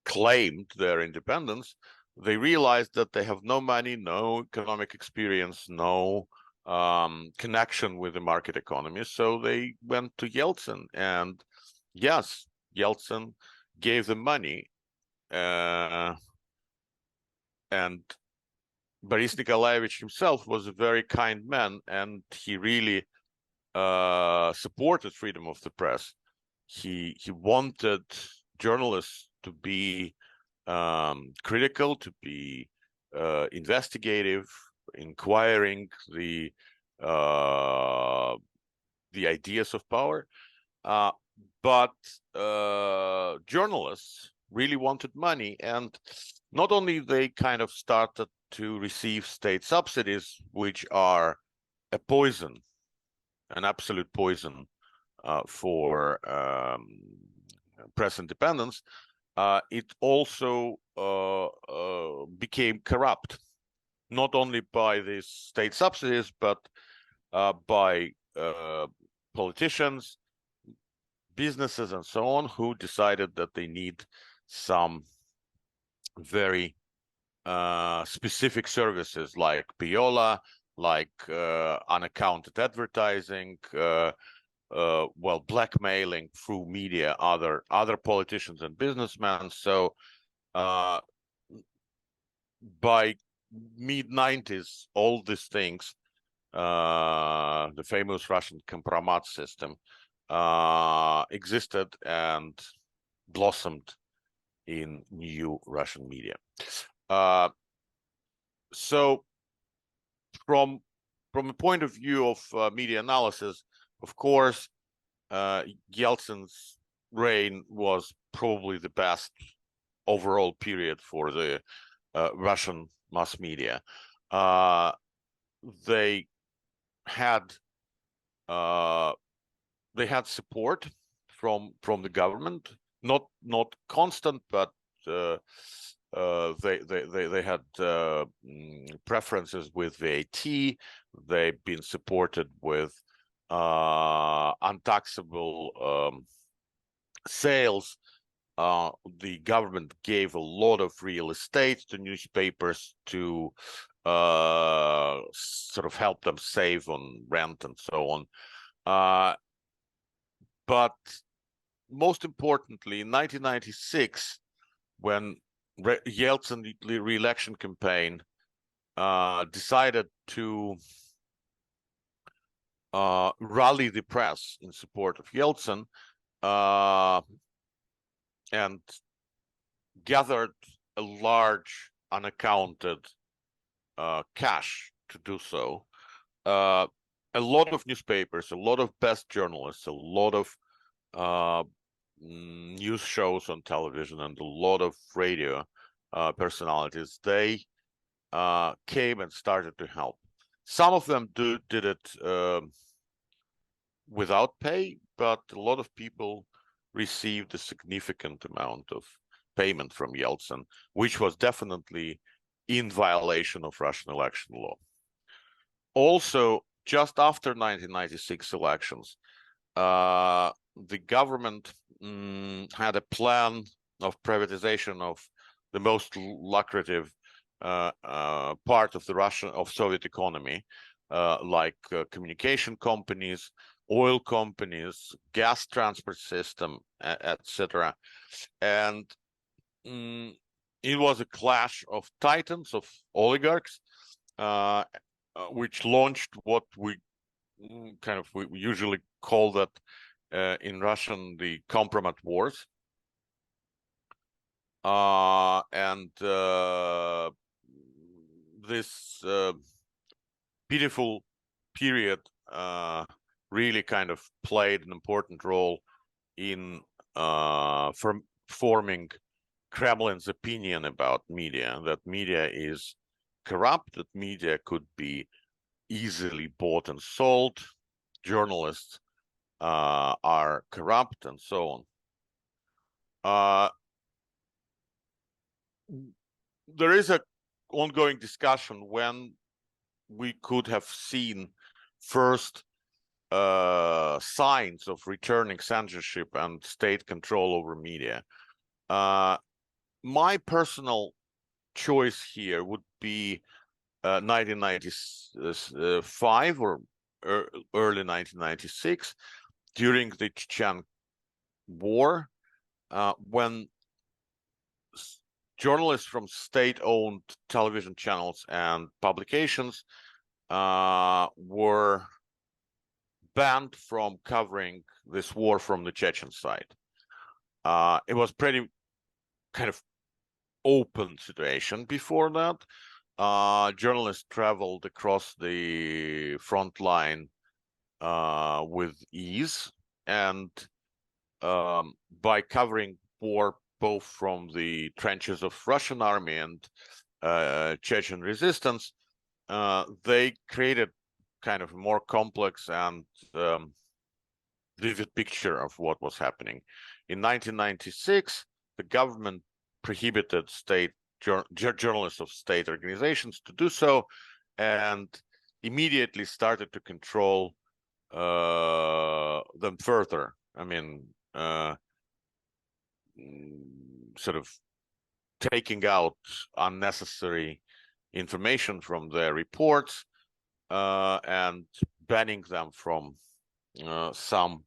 D: claimed their independence, they realized that they have no money, no economic experience, no connection with the market economy. So they went to Yeltsin, and yes, Yeltsin gave them money, and Boris Nikolaevich himself was a very kind man, and he really supported freedom of the press. He wanted journalists to be critical, to be investigative, inquiring the ideas of power, but journalists really wanted money, and not only they kind of started to receive state subsidies, which are a poison, an absolute poison for press independence, it also became corrupt, not only by these state subsidies, but by politicians, businesses, and so on, who decided that they need some very specific services like Piola, like unaccounted advertising, well, blackmailing through media, other politicians and businessmen. So by mid-90s, all these things, the famous Russian compromat system, existed and blossomed in new Russian media. So from a point of view of media analysis, of course, Yeltsin's reign was probably the best overall period for the Russian mass media. They had support from the government, not constant, but they had preferences with VAT. They've been supported with untaxable sales. The government gave a lot of real estate to newspapers to sort of help them save on rent and so on. But most importantly, in 1996, when Yeltsin re-election campaign decided to rally the press in support of Yeltsin, and gathered a large unaccounted cash to do so. A lot of newspapers, a lot of best journalists, a lot of news shows on television, and a lot of radio personalities, they came and started to help. Some of them did it without pay, but a lot of people received a significant amount of payment from Yeltsin, which was definitely in violation of Russian election law. Also, just after 1996 elections, the government had a plan of privatization of the most lucrative part of the Soviet economy, like communication companies, oil companies, gas transport system, etc. And it was a clash of titans, of oligarchs, which launched what we usually call that in Russian the Compromat Wars. And this pitiful period really kind of played an important role in forming Kremlin's opinion about media, that media is corrupt, that media could be easily bought and sold, journalists are corrupt, and so on. There is a ongoing discussion when we could have seen first signs of returning censorship and state control over media. My personal choice here would be 1995 or early 1996, during the Chechen War, when journalists from state-owned television channels and publications were banned from covering this war from the Chechen side. It was pretty kind of open situation before that. Journalists traveled across the front line with ease, and by covering war both from the trenches of Russian army and Chechen resistance, they created kind of a more complex and vivid picture of what was happening. In 1996, the government prohibited journalists of state organizations to do so, and immediately started to control them further. I mean, sort of taking out unnecessary information from their reports and banning them from some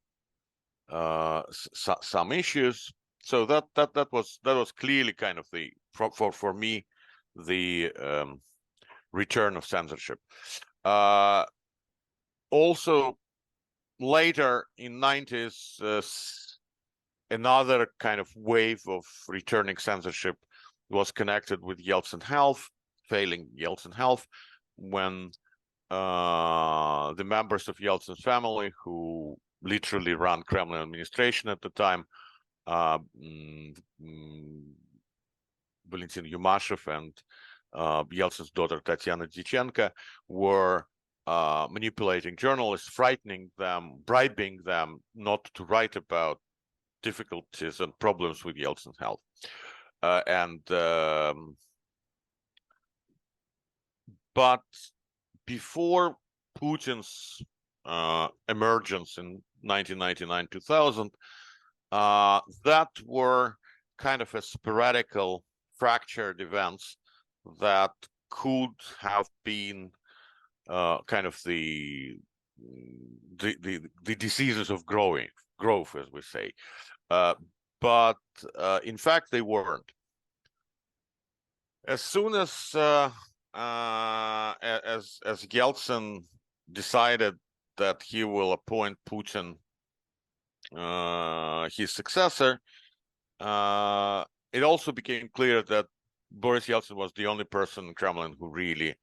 D: issues. So that was clearly kind of the for me the return of censorship. Also, later in 90s, another kind of wave of returning censorship was connected with Yeltsin health, failing Yeltsin health, when the members of Yeltsin's family, who literally ran Kremlin administration at the time, Valentin Yumashev and Yeltsin's daughter Tatiana Dichenko, were manipulating journalists, frightening them, bribing them not to write about difficulties and problems with Yeltsin's health. But before Putin's emergence in 1999-2000, that were kind of a sporadical fractured events that could have been kind of the diseases of growth, as we say, but in fact they weren't. As soon as Yeltsin decided that he will appoint Putin his successor, it also became clear that Boris Yeltsin was the only person in Kremlin who really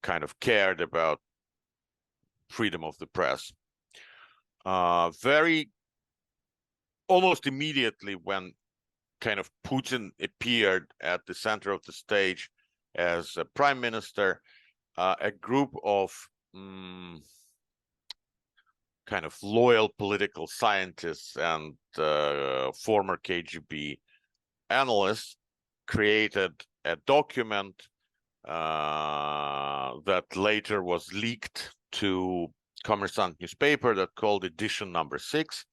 D: kind of cared about freedom of the press. Almost immediately when kind of Putin appeared at the center of the stage as a prime minister, a group of kind of loyal political scientists and former KGB analysts created a document that later was leaked to Kommersant newspaper that called edition number 6,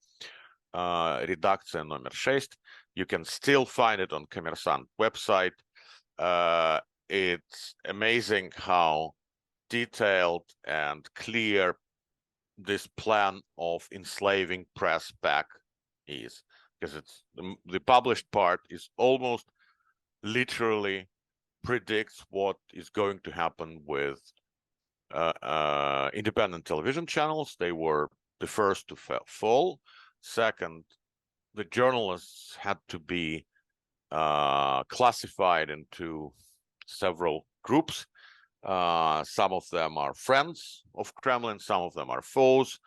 D: Redakция номер 6. You can still find it on Kommersant website. It's amazing how detailed and clear this plan of enslaving press back is, because it's the published part is almost literally predicts what is going to happen with independent television channels. They were the first to fall. Second, the journalists had to be classified into several groups. Some of them are friends of Kremlin, some of them are foes.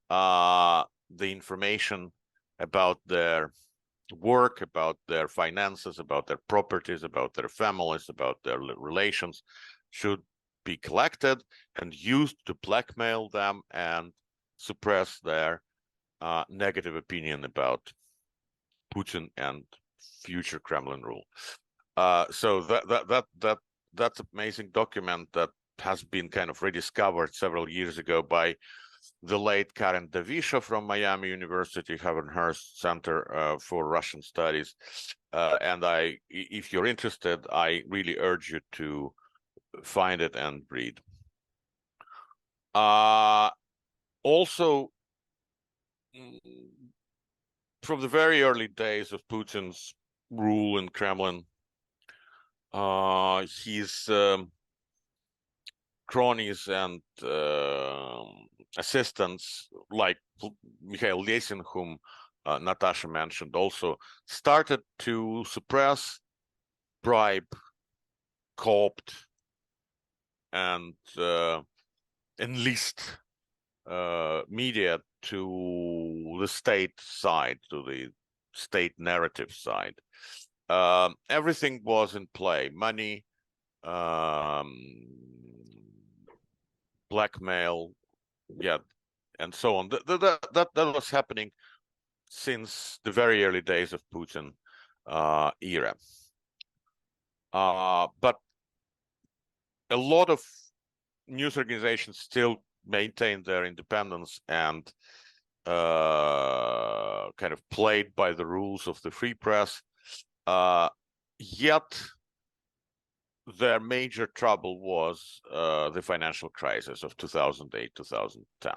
D: The information about their work, about their finances, about their properties, about their families, about their relations should be collected and used to blackmail them and suppress their negative opinion about Putin and future Kremlin rule. So that's an amazing document that has been kind of rediscovered several years ago by the late Karen Davisha from Miami University, Havenhurst Center for Russian Studies. And if you're interested, I really urge you to find it and read. Also, from the very early days of Putin's rule in Kremlin, his cronies and assistants like Mikhail Lesin, whom Natasha mentioned, also started to suppress, bribe, co-opt, and enlist media to the state side, to the state narrative side. Everything was in play: money, blackmail, and so on. That was happening since the very early days of Putin era. But a lot of news organizations still maintained their independence and kind of played by the rules of the free press. Yet their major trouble was the financial crisis of 2008-2010. The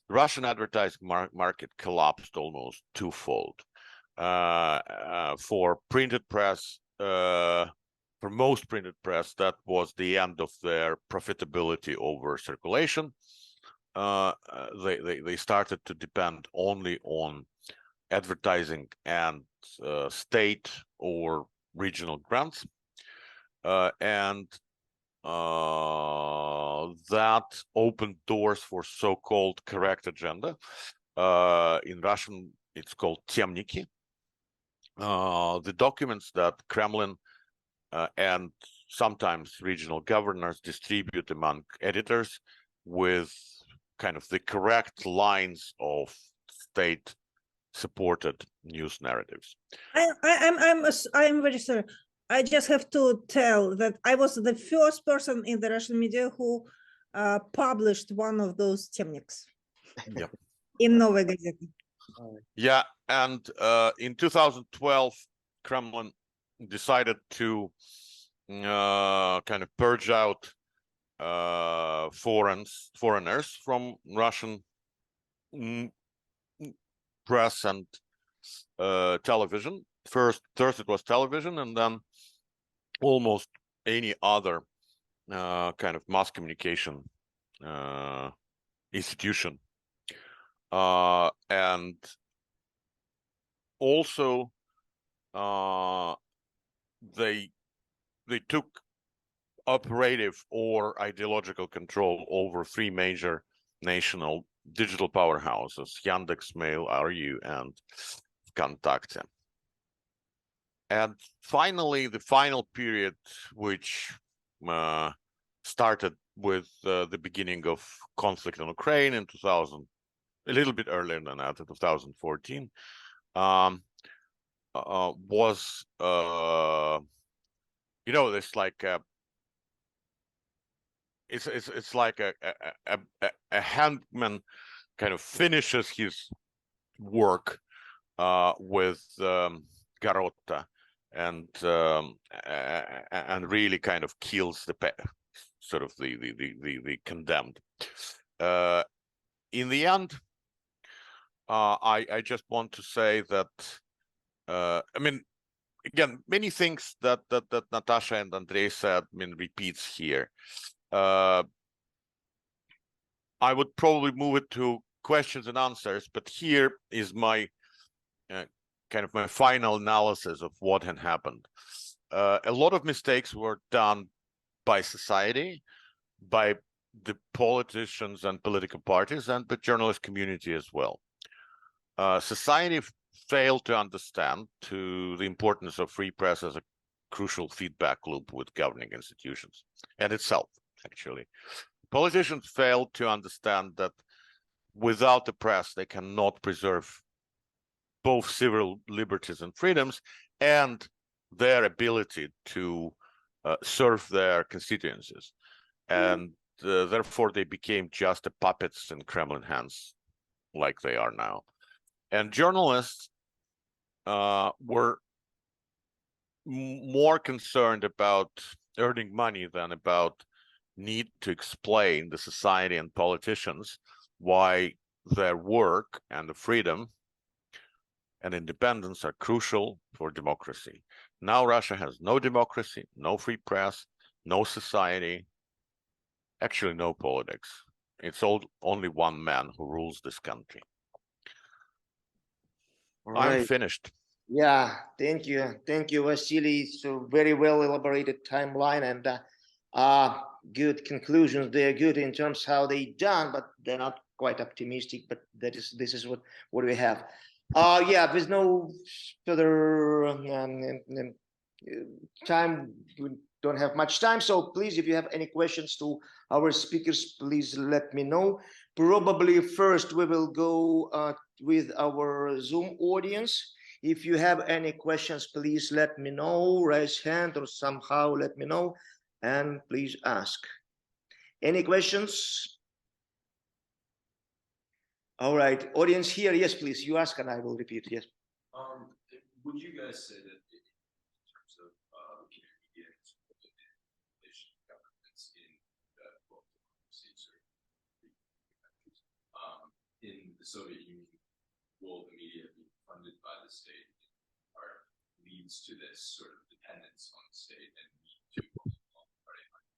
D: Russian advertising market collapsed almost twofold. For printed press, for most printed press, that was the end of their profitability over circulation. They started to depend only on advertising and state or regional grants. And that opened doors for so-called correct agenda. In Russian, it's called temniki. The documents that Kremlin and sometimes regional governors distribute among editors with kind of the correct lines of state-supported news narratives.
C: I'm very sorry. I just have to tell that I was the first person in the Russian media who published one of those temniks.
D: Yep.
C: in Novaya Gazeta.
D: Yeah, and in 2012, Kremlin decided to kind of purge out foreigners from Russian press and television. First it was television, and then almost any other kind of mass communication institution. And also they took operative or ideological control over three major national digital powerhouses: Yandex.Mail, RU, and Vkontakte. And finally, the final period, which started with the beginning of conflict in Ukraine in 2000, a little bit earlier than that, in 2014, was this like it's like a handman kind of finishes his work with Garotta and really kind of kills the sort of the condemned. In the end, I just want to say that I mean, again, many things that Natasha and Andrey said, repeats here. I would probably move it to questions and answers, but here is my kind of my final analysis of what had happened. A lot of mistakes were done by society, by the politicians and political parties, and the journalist community as well. Society failed to understand the importance of free press as a crucial feedback loop with governing institutions and itself, actually. Politicians failed to understand that without the press, they cannot preserve both civil liberties and freedoms and their ability to serve their constituencies. And therefore, they became just puppets in Kremlin hands, like they are now. And journalists were more concerned about earning money than about need to explain the society and politicians why their work and the freedom and independence are crucial for democracy. Now Russia has no democracy, no free press, no society, actually no politics. It's only one man who rules this country.
B: Right.
D: I'm finished.
B: Yeah, thank you, Vasily. So very well elaborated timeline and good conclusions. They're good in terms how they done, but they're not quite optimistic. But this is what we have. Yeah, there's no further time. We don't have much time, so please, if you have any questions to our speakers, please let me know. Probably first we will go with our Zoom audience. If you have any questions, please let me know, raise hand or somehow let me know, and please ask. Any questions? All right, audience here, yes, please, you ask and I will repeat, yes.
E: Would you guys say that in terms of media governments in in the Soviet Union, will the media be funded by the state leads to this sort of dependence on the state and need to party money?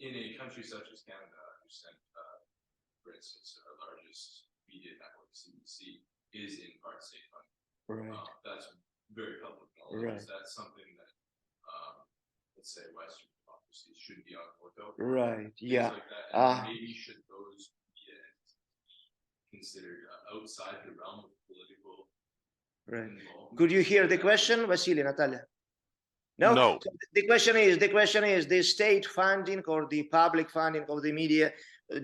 E: In a country such as Canada, I understand, for instance, our largest media network, CBC, is in part state funded.
B: Right.
E: That's very public knowledge.
B: Right.
E: Is that something that, let's say, Western democracies should be on board with?
B: Right. Yeah.
E: Like that. And maybe should those media be considered outside the realm of political?
B: Right. Could you hear the question, Vasily, Nataliya? No.
D: No.
B: So the question is the state funding or the public funding of the media,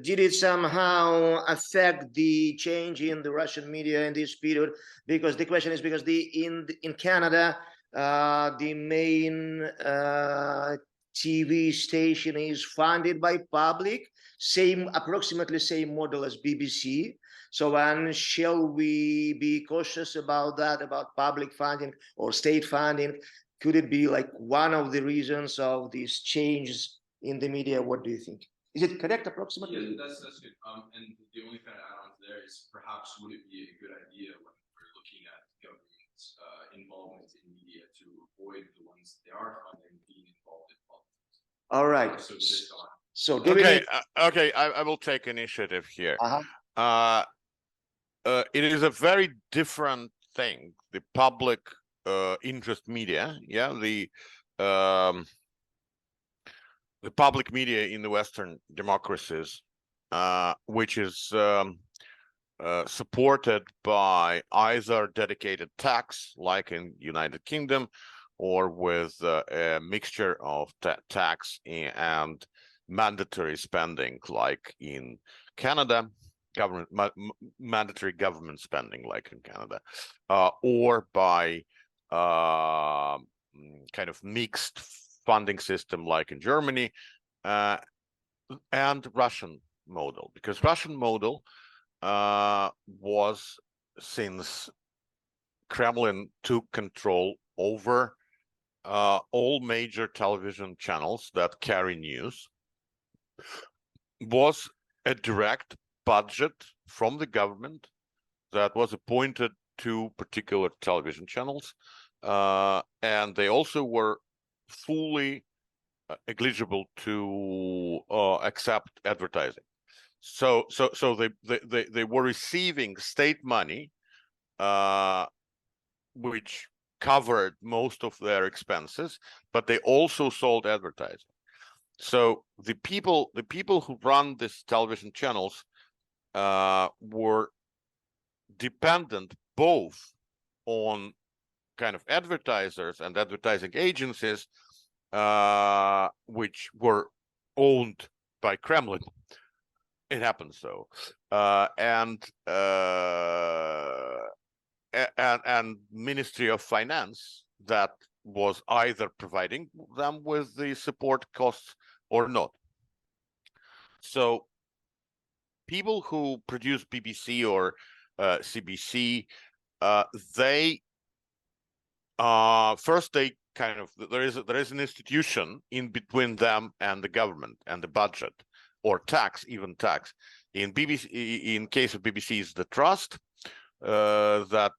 B: did it somehow affect the change in the Russian media in this period? Because the question is because in Canada, the main TV station is funded by public. approximately same model as BBC. So when shall we be cautious about that, about public funding or state funding? Could it be like one of the reasons of these changes in the media? What do you think? Is it correct approximately?
E: Yeah, that's good. And the only thing I'd add on to there is perhaps would it be a good idea when we're looking at government's involvement in media to avoid the ones they are funding being involved in politics.
B: All right.
E: So just on.
B: So do we
D: Okay,
B: need...
D: okay, I will take initiative here.
B: Uh-huh.
D: It is a very different thing, the public interest media, yeah, the public media in the Western democracies, which is supported by either dedicated tax, like in United Kingdom, or with a mixture of tax and mandatory spending, like in Canada, mandatory government spending, like in Canada, or by kind of mixed funding system, like in Germany, and Russian model, because Russian model was, since Kremlin took control over all major television channels that carry news, was a direct budget from the government that was appointed to particular television channels, and they also were fully eligible to accept advertising. So they were receiving state money, which covered most of their expenses, but they also sold advertising. So the people who run these television channels were dependent both on kind of advertisers and advertising agencies, which were owned by Kremlin. It happens so, and Ministry of Finance that was either providing them with the support costs or not. So people who produce BBC or CBC, they first they kind of, there is an institution in between them and the government and the budget, or tax, even tax. In BBC, in case of BBC, is the trust that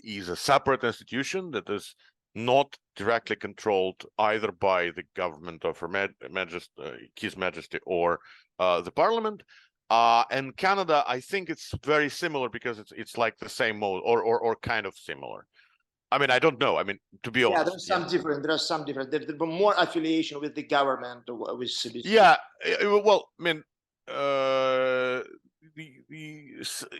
D: is a separate institution that is not directly controlled either by the government of His Majesty or the Parliament. And Canada, I think it's very similar, because it's like the same mode, or kind of similar. I mean, I don't know. I mean, to be honest.
B: Yeah, there's some different. There's some different. There's more affiliation with the government, with CBC.
D: Yeah, well, I mean,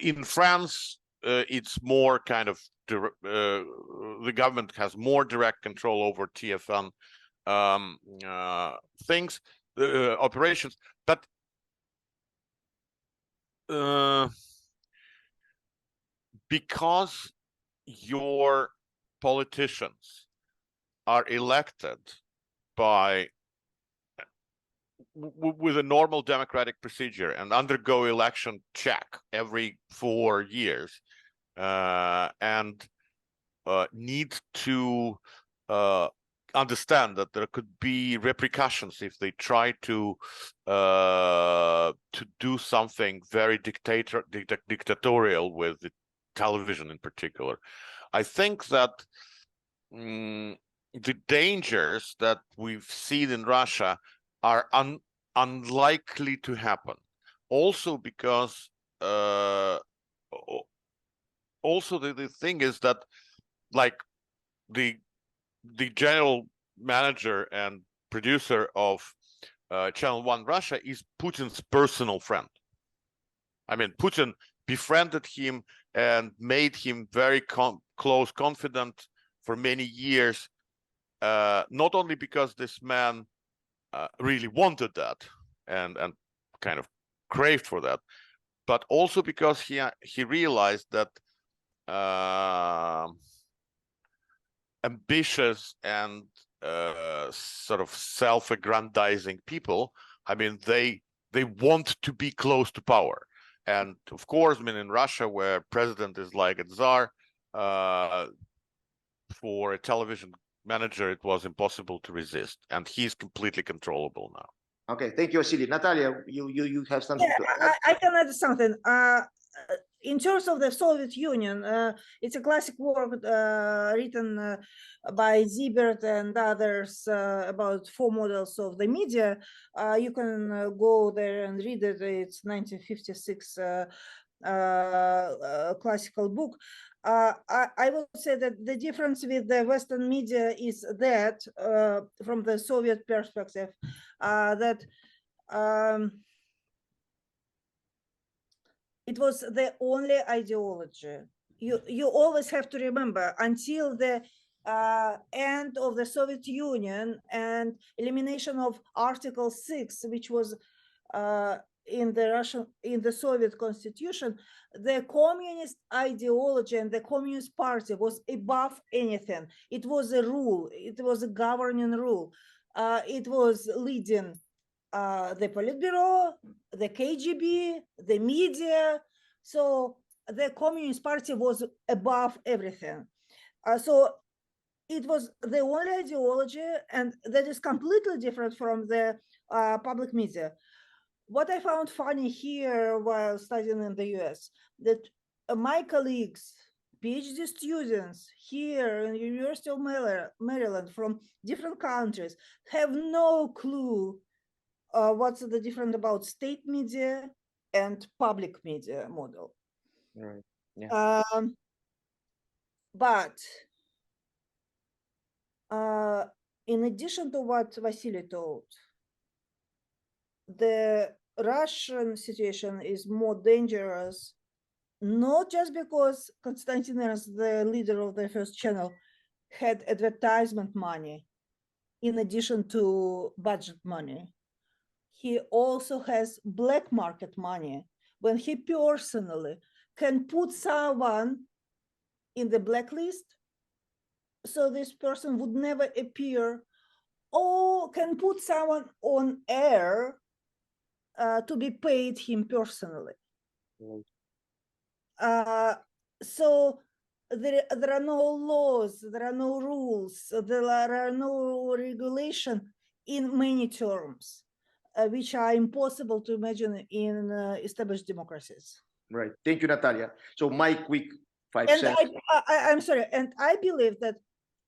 D: in France, it's more kind of the government has more direct control over TFN things, operations, but because your politicians are elected by with a normal democratic procedure and undergo election check every 4 years, and need to understand that there could be repercussions if they try to do something very dictatorial with the television in particular. I think that the dangers that we've seen in Russia are unlikely to happen. Also because also the thing is that, like, the general manager and producer of Channel 1 Russia is Putin's personal friend. I mean, Putin befriended him and made him very close confidant for many years, not only because this man really wanted that and kind of craved for that, but also because he realized that ambitious and sort of self-aggrandizing people, I mean, they they want to be close to power. And of course, I mean, in Russia, where president is like a czar, for a television manager, it was impossible to resist, and he's completely controllable now.
B: Okay, thank you, Vasily. Natalia, you have something to add?
C: I can add something. In terms of the Soviet Union, it's a classic work written by Zibert and others about 4 models of the media. You can go there and read it. It's 1956 classical book. I would say that the difference with the Western media is that, from the Soviet perspective, that it was the only ideology. You always have to remember, until the end of the Soviet Union and elimination of Article 6, which was in the Soviet Constitution, the communist ideology and the Communist Party was above anything. It was a rule. It was a governing rule. It was leading the Politburo, the KGB, the media. So the Communist Party was above everything. So it was the only ideology, and that is completely different from the public media. What I found funny here while studying in the US, that my colleagues, PhD students here in the University of Maryland from different countries have no clue what's the difference about state media and public media model.
B: Right. Yeah.
C: But in addition to what Vasily told, the Russian situation is more dangerous, not just because Konstantin Ernst, the leader of the first channel, had advertisement money in addition to budget money. He also has black market money when he personally can put someone in the blacklist, so this person would never appear, or can put someone on air to be paid him personally. So there are no laws, there are no rules, there are no regulation in many terms, which are impossible to imagine in established democracies.
B: Right. Thank you, Natalia. So my quick 5
C: And
B: cents.
C: I'm sorry, and I believe that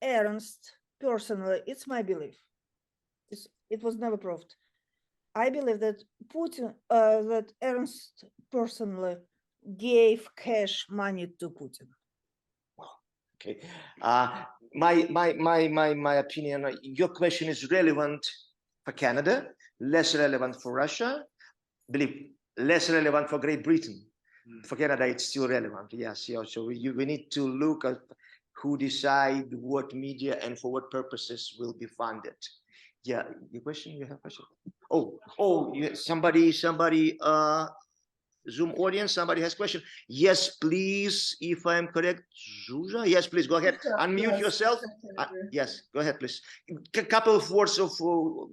C: Ernst, personally, it's my belief. It was never proved. I believe that Putin, that Ernst personally gave cash money to Putin.
B: Okay. My opinion, your question is relevant for Canada, less relevant for Russia, believe less relevant for Great Britain. For Canada, it's still relevant. Yes. Yeah. So we need to look at who decide what media and for what purposes will be funded. Yeah. Your question, you have a question? Oh, somebody, Zoom audience, somebody has a question. Yes, please, if I'm correct, Zuzha. Yes, please, go ahead.
F: Sure.
B: Unmute yourself. Yes, go ahead, please. A couple of words of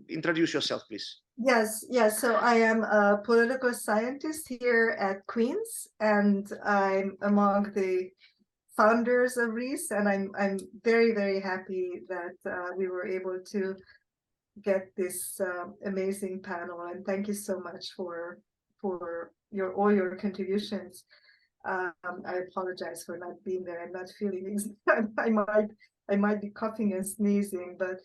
B: introduce yourself, please.
F: Yes. So I am a political scientist here at Queen's, and I'm among the founders of REES, and I'm very, very happy that we were able to get this amazing panel, and thank you so much for all your contributions. I apologize for not being there. I'm not feeling I might be coughing and sneezing, but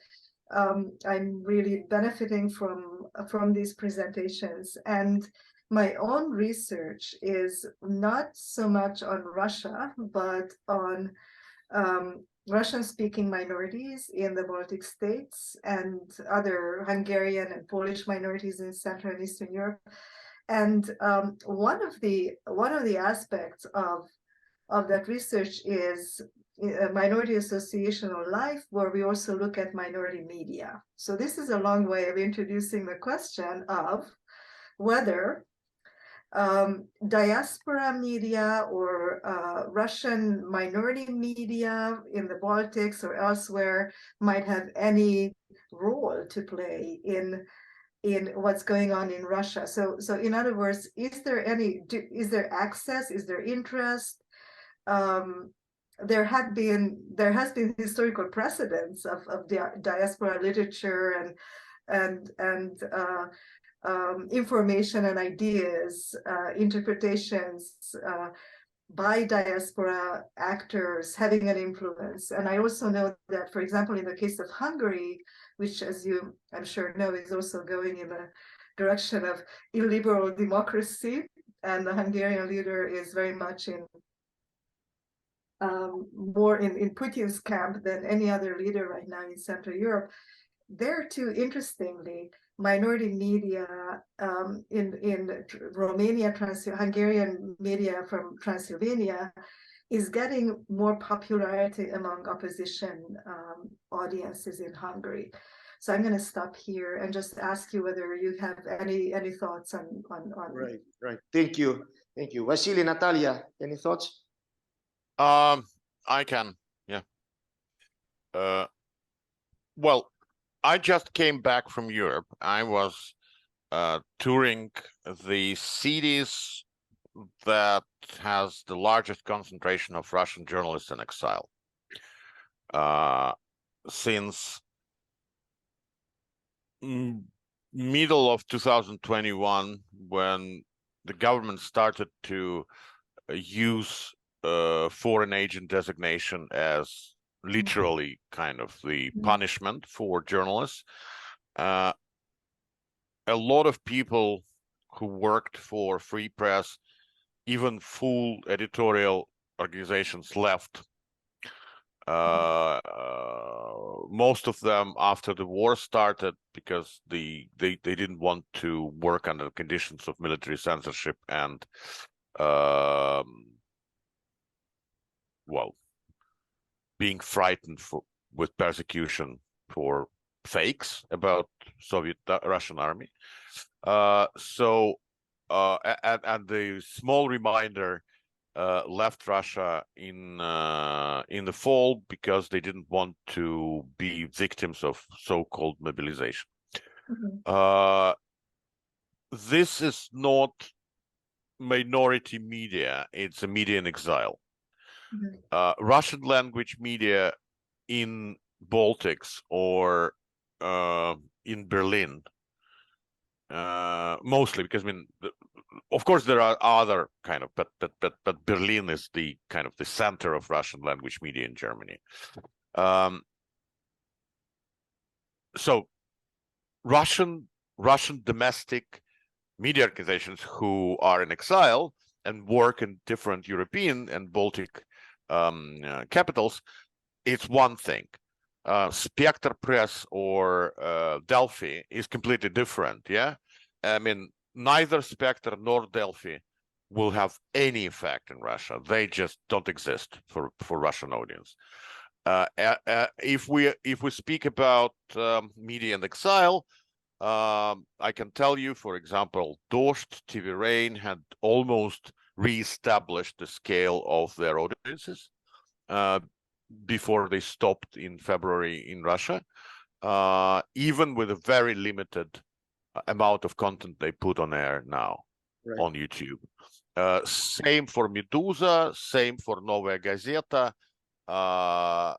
F: I'm really benefiting from these presentations. And my own research is not so much on Russia, but on Russian-speaking minorities in the Baltic states and other Hungarian and Polish minorities in Central and Eastern Europe. And one of the aspects of that research is minority associational life, where we also look at minority media. So this is a long way of introducing the question of whether diaspora media or Russian minority media in the Baltics or elsewhere might have any role to play in in what's going on in Russia. So in other words, is there access? Is there interest? There has been historical precedents of diaspora literature and information and ideas, interpretations by diaspora actors having an influence. And I also know that, for example, in the case of Hungary, which, as you I'm sure know, is also going in the direction of illiberal democracy, and the Hungarian leader is very much in more in Putin's camp than any other leader right now in Central Europe. There too, interestingly, minority media in Romania, Hungarian media from Transylvania is getting more popularity among opposition audiences in Hungary. So I'm going to stop here and just ask you whether you have any thoughts on.
B: Right. Thank you. Vasily, Nataliya, any thoughts?
D: I can, yeah. Well, I just came back from Europe. I was touring the cities that has the largest concentration of Russian journalists in exile. Since middle of 2021, when the government started to use foreign agent designation as literally kind of the punishment for journalists, a lot of people who worked for free press, even full editorial organizations, left. Most of them after the war started because they didn't want to work under conditions of military censorship and well, being frightened with persecution for fakes about Soviet Russian army. And the small reminder left Russia in the fall because they didn't want to be victims of so-called mobilization. This is not minority media, it's a media in exile. Russian language media in Baltics or in Berlin, mostly, because I mean, of course there are other kind of, but Berlin is the kind of the center of Russian language media in Germany. So Russian domestic media organizations who are in exile and work in different European and Baltic capitals, it's one thing. Spectre Press or Delphi is completely different. Yeah, I mean, neither Spectre nor Delphi will have any effect in Russia. They just don't exist for Russian audience. If we speak about media in exile, I can tell you, for example, Dost, TV Rain had almost re-established the scale of their audiences before they stopped in February in Russia, even with a very limited amount of content they put on air now on YouTube. Same for Medusa, same for Novaya Gazeta. I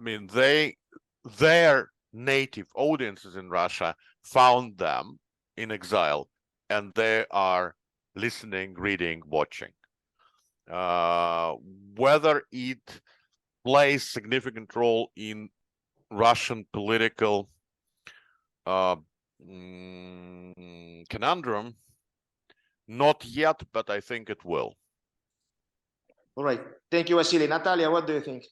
D: mean, their native audiences in Russia found them in exile, and they are listening, reading, watching. Whether it plays significant role in Russian political conundrum, not yet, but I think it will.
B: All right. Thank you, Vasily. Nataliya, what do you think?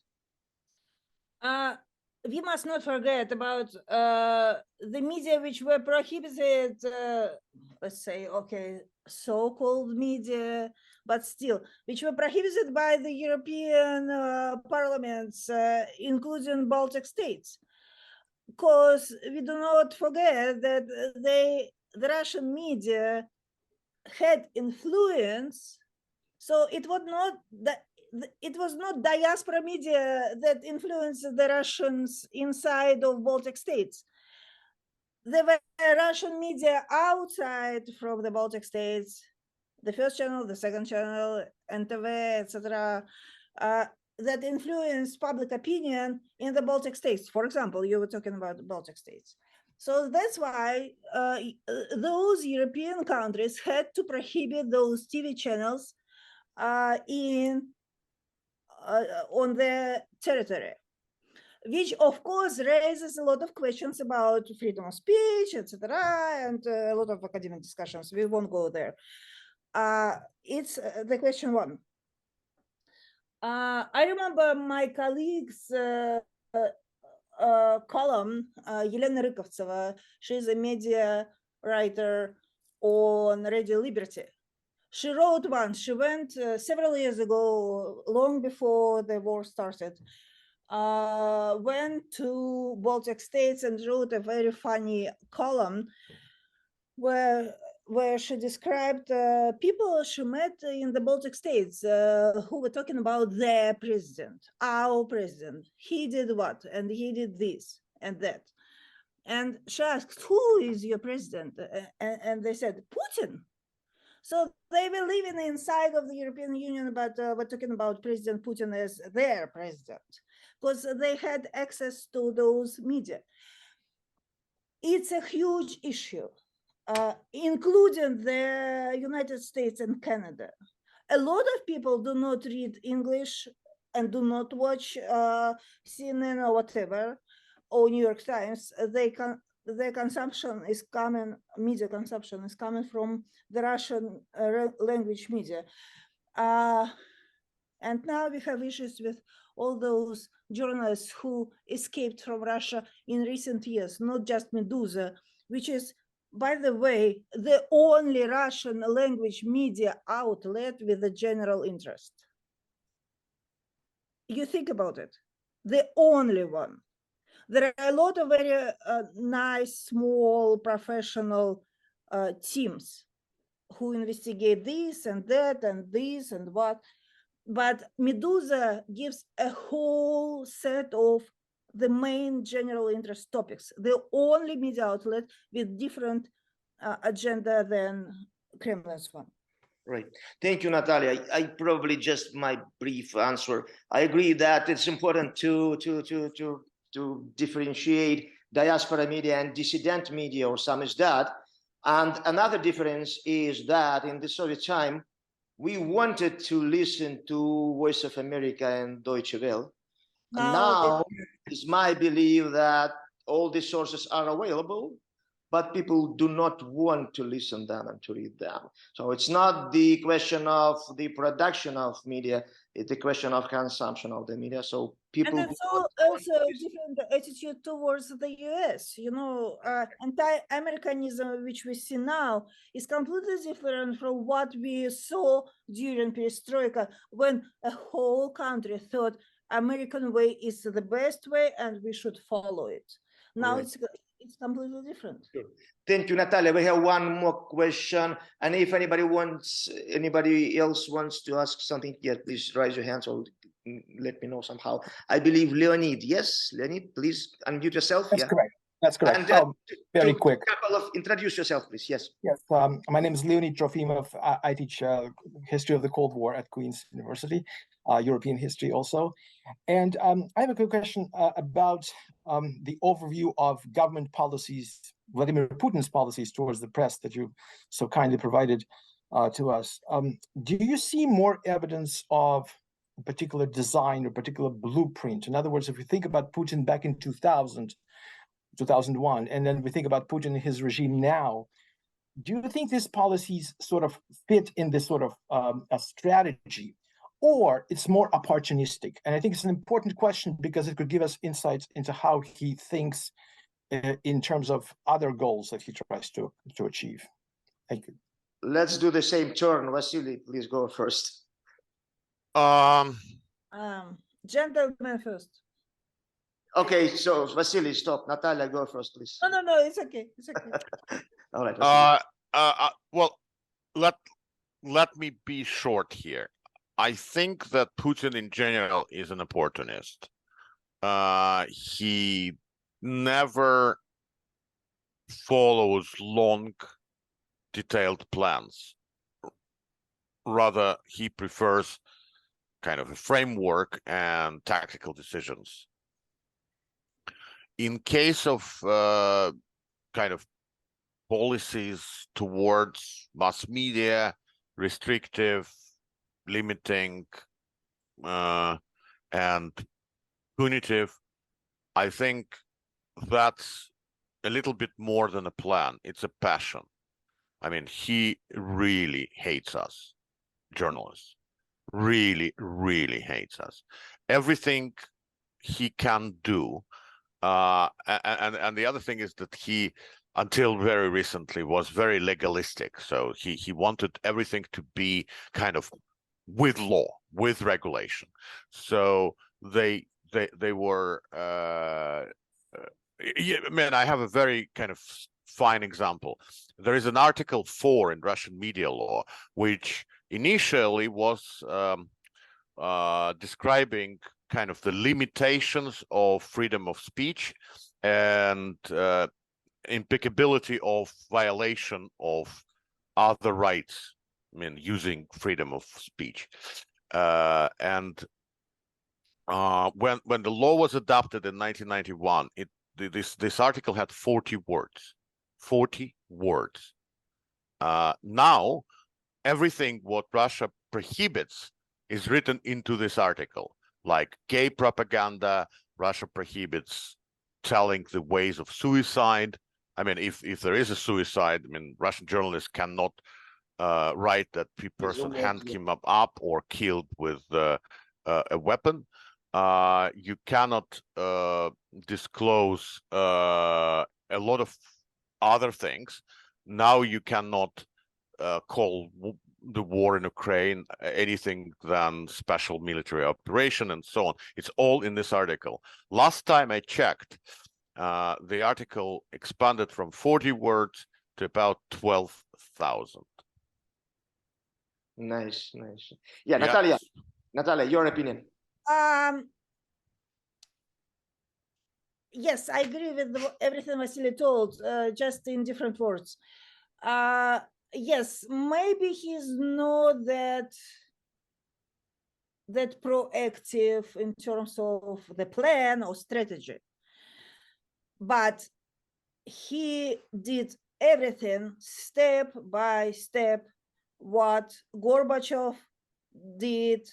C: We must not forget about the media which were prohibited, let's say, okay, so-called media, but still, which were prohibited by the European parliaments, including Baltic states. Because we do not forget that the Russian media had influence, so it was not diaspora media that influenced the Russians inside of Baltic states. there were Russian media outside from the Baltic states, the first channel, the second channel, NTV, etc., that influenced public opinion in the Baltic states. For example, you were talking about the Baltic states. So that's why those European countries had to prohibit those TV channels on their territory, which of course raises a lot of questions about freedom of speech, etc., and a lot of academic discussions. We won't go there. It's the question one. I remember my colleague's column, Елена Рыковцева. She's a media writer on Radio Liberty. She wrote one. She went several years ago, long before the war started, went to Baltic states and wrote a very funny column where she described people she met in the Baltic states who were talking about their president, our president. He did what? And he did this and that. And she asked, who is your president? And they said, Putin. So they were living inside of the European Union, but we're talking about President Putin as their president, because they had access to those media. It's a huge issue, including the United States and Canada. A lot of people do not read English and do not watch CNN or whatever, or New York Times. Their consumption is coming, media consumption is coming from the Russian language media. And now we have issues with all those journalists who escaped from Russia in recent years, not just Medusa, which is, by the way, the only Russian language media outlet with a general interest. You think about it, the only one. There are a lot of very nice, small, professional teams who investigate this and that and this and what. But Medusa gives a whole set of the main general interest topics, the only media outlet with different agenda than Kremlin's one.
B: Right. Thank you, Natalia. I probably just my brief answer. I agree that it's important to differentiate diaspora media and dissident media, or some is that. And another difference is that in the Soviet time, we wanted to listen to Voice of America and Deutsche Welle. Now it's my belief that all these sources are available, but people do not want to listen them and to read them. So it's not the question of the production of media, it's the question of consumption of the media. So people—
C: and it's also a different attitude towards the US. You know, anti-Americanism, which we see now, is completely different from what we saw during Perestroika, when a whole country thought American way is the best way and we should follow it. Now it's completely different.
B: Sure. Thank you, Natalia. We have one more question, and if anybody else wants to ask something, please raise your hands or let me know somehow. I believe Leonid. Yes, Leonid, please unmute yourself.
G: That's correct. That's correct.
B: And,
G: very quick.
B: Introduce yourself, please. Yes.
G: Yes. My name is Leonid Trofimov. I teach history of the Cold War at Queen's University, European history also. And I have a quick question about the overview of government policies, Vladimir Putin's policies towards the press that you so kindly provided to us. Do you see more evidence of a particular design or particular blueprint? In other words, if you think about Putin back in 2001, and then we think about Putin and his regime now, do you think these policies sort of fit in this sort of a strategy, or it's more opportunistic? And I think it's an important question because it could give us insights into how he thinks in terms of other goals that he tries to achieve. Thank you.
B: Let's do the same turn. Vasily, please go first.
C: Gentleman first.
B: Okay, so Vasily, stop. Natalia, go first, please.
C: No, it's okay. It's okay.
B: All right.
D: Well, let me be short here. I think that Putin in general is an opportunist. He never follows long, detailed plans. Rather, he prefers kind of a framework and tactical decisions. In case of kind of policies towards mass media, restrictive, limiting, and punitive, I think that's a little bit more than a plan. It's a passion. I mean, he really hates us, journalists. Really, really hates us. Everything he can do. And the other thing is that he, until very recently, was very legalistic. So he wanted everything to be kind of with law, with regulation. So they were yeah, man, I have a very kind of fine example. There is an Article 4 in Russian media law, which initially was describing kind of the limitations of freedom of speech and impeccability of violation of other rights. I mean, using freedom of speech. And when the law was adopted in 1991, this article had 40 words. 40 words. Now, everything what Russia prohibits is written into this article, like gay propaganda. Russia prohibits telling the ways of suicide. I mean, if there is a suicide, I mean, Russian journalists cannot write that the person hanged him up or killed with a weapon. You cannot disclose a lot of other things. Now you cannot call the war in Ukraine anything than special military operation and so on. It's all in this article. Last time I checked, the article expanded from 40 words to about 12,000.
B: Nice, nice. Yeah, Nataliya, Nataliya, your opinion.
C: Yes, I agree with everything Vasily told, just in different words. Yes, maybe he's not that proactive in terms of the plan or strategy, but he did everything step by step what Gorbachev did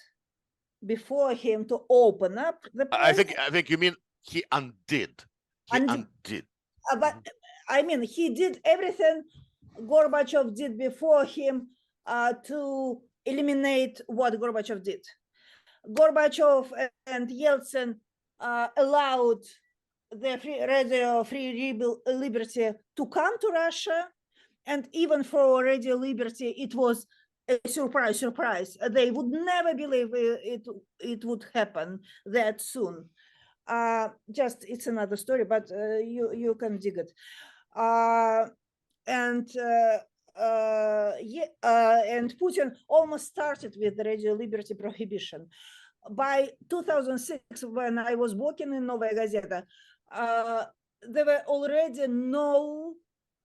C: before him to open up the plan.
D: I think you mean he undid. He undid.
C: But I mean, he did everything Gorbachev did before him to eliminate what Gorbachev did. Gorbachev and Yeltsin allowed the Radio Free Liberty to come to Russia, and even for Radio Liberty, it was a surprise. They would never believe it would happen that soon. Just it's another story, but you can dig it. And Putin almost started with the Radio Liberty prohibition. By 2006, when I was working in Novaya Gazeta, there were already no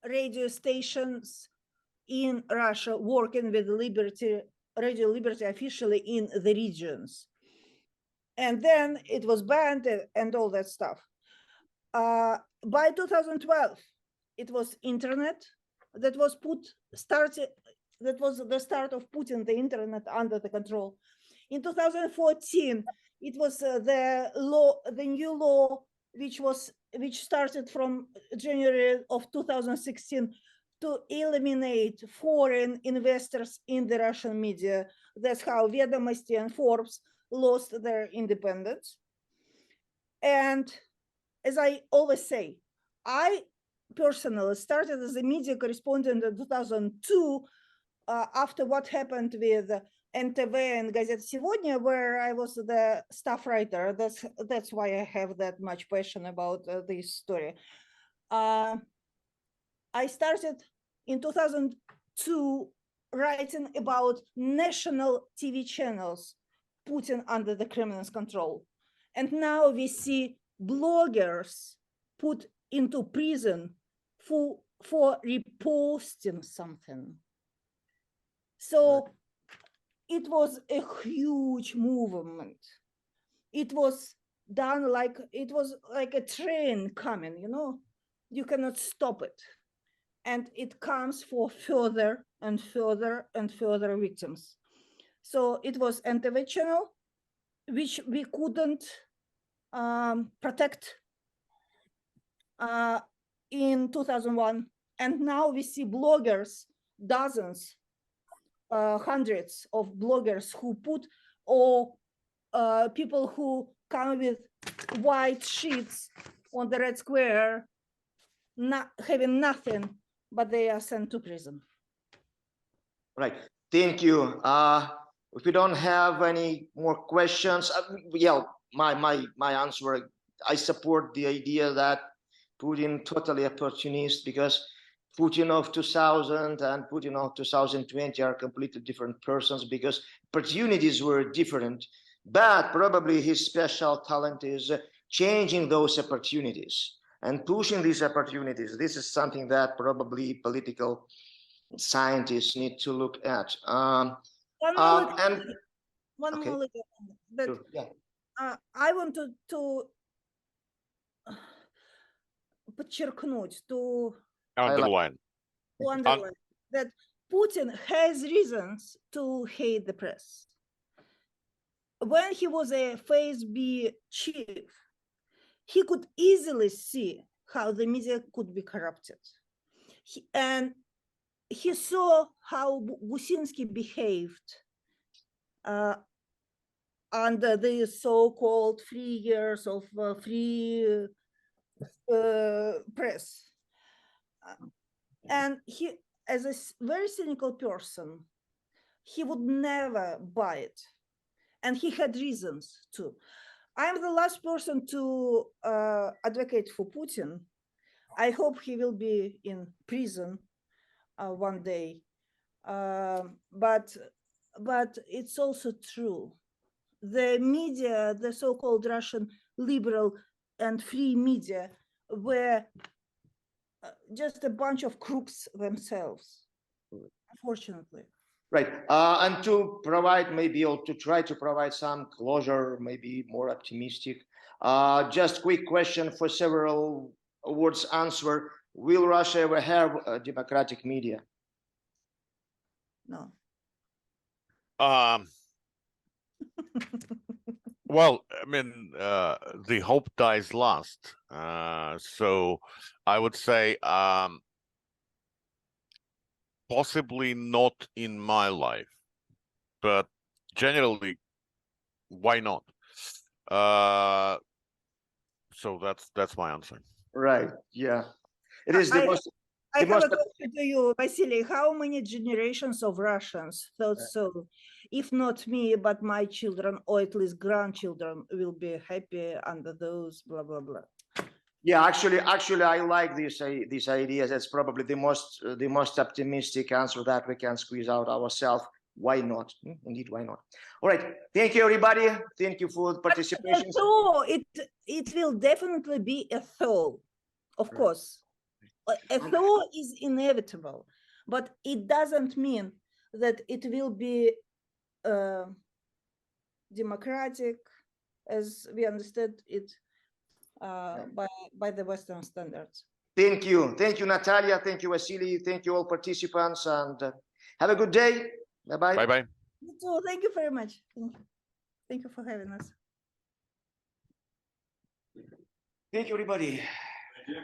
C: radio stations in Russia working with Radio Liberty officially in the regions. And then it was banned and all that stuff. By 2012, it was internet that was that was the start of putting the internet under the control. In 2014, it was the new law, which started from January of 2016 to eliminate foreign investors in the Russian media. That's how Vedomosti and Forbes lost their independence. And as I always say, I personally started as a media correspondent in 2002 after what happened with NTV and Gazeta Сегодня, where I was the staff writer. That's why I have that much passion about this story. I started in 2002 writing about national TV channels Putin under the Kremlin's control. And now we see bloggers put into prison for reposting something. So it was a huge movement. It was done like, it was like a train coming, you know, you cannot stop it. And it comes for further and further and further victims. So it was anti-channel, which we couldn't protect in 2001. And now we see bloggers, dozens, hundreds of bloggers who put, or people who come with white sheets on the Red Square, not having nothing, but they are sent to prison.
B: Right. Thank you. If we don't have any more questions, yeah, my answer, I support the idea that Putin totally opportunist, because Putin of 2000 and Putin of 2020 are completely different persons, because opportunities were different. But probably his special talent is changing those opportunities and pushing these opportunities. This is something that probably political scientists need to look at.
C: One
B: okay.
C: more that
B: Sure. Yeah.
C: I want to подчеркнуть, to
D: Underline.
C: underline that Putin has reasons to hate the press. When he was a FSB chief, he could easily see how the media could be corrupted. And he saw how Gusinsky behaved under the so-called 3 years of free press. And he, as a very cynical person, he would never buy it. And he had reasons to. I'm the last person to advocate for Putin. I hope he will be in prison one day. But it's also true. The media, the so-called Russian liberal and free media, were just a bunch of crooks themselves, unfortunately.
B: Right. And to provide maybe, or to try to provide some closure, maybe more optimistic, just quick question for several words answer. Will Russia ever have a democratic media?
C: No.
D: Well, I mean, the hope dies last. So I would say possibly not in my life, but generally, why not? So that's my answer.
B: Right. Yeah. It is the most.
C: I have a question to you, Vasily. How many generations of Russians thought so? If not me, but my children, or at least grandchildren, will be happy under those blah blah blah.
B: Yeah, actually, I like these ideas. That's probably the most optimistic answer that we can squeeze out ourselves. Why not? Indeed, why not? All right. Thank you, everybody. Thank you for the participation.
C: So it will definitely be a thaw, of course. A thaw is inevitable, but it doesn't mean that it will be democratic as we understood it by the Western standards.
B: Thank you, Nataliya. Thank you, Vasily. Thank you, all participants, and have a good day. Bye bye.
D: Bye bye.
C: So thank you very much. Thank you for having us.
B: Thank you, everybody.
E: Thank you.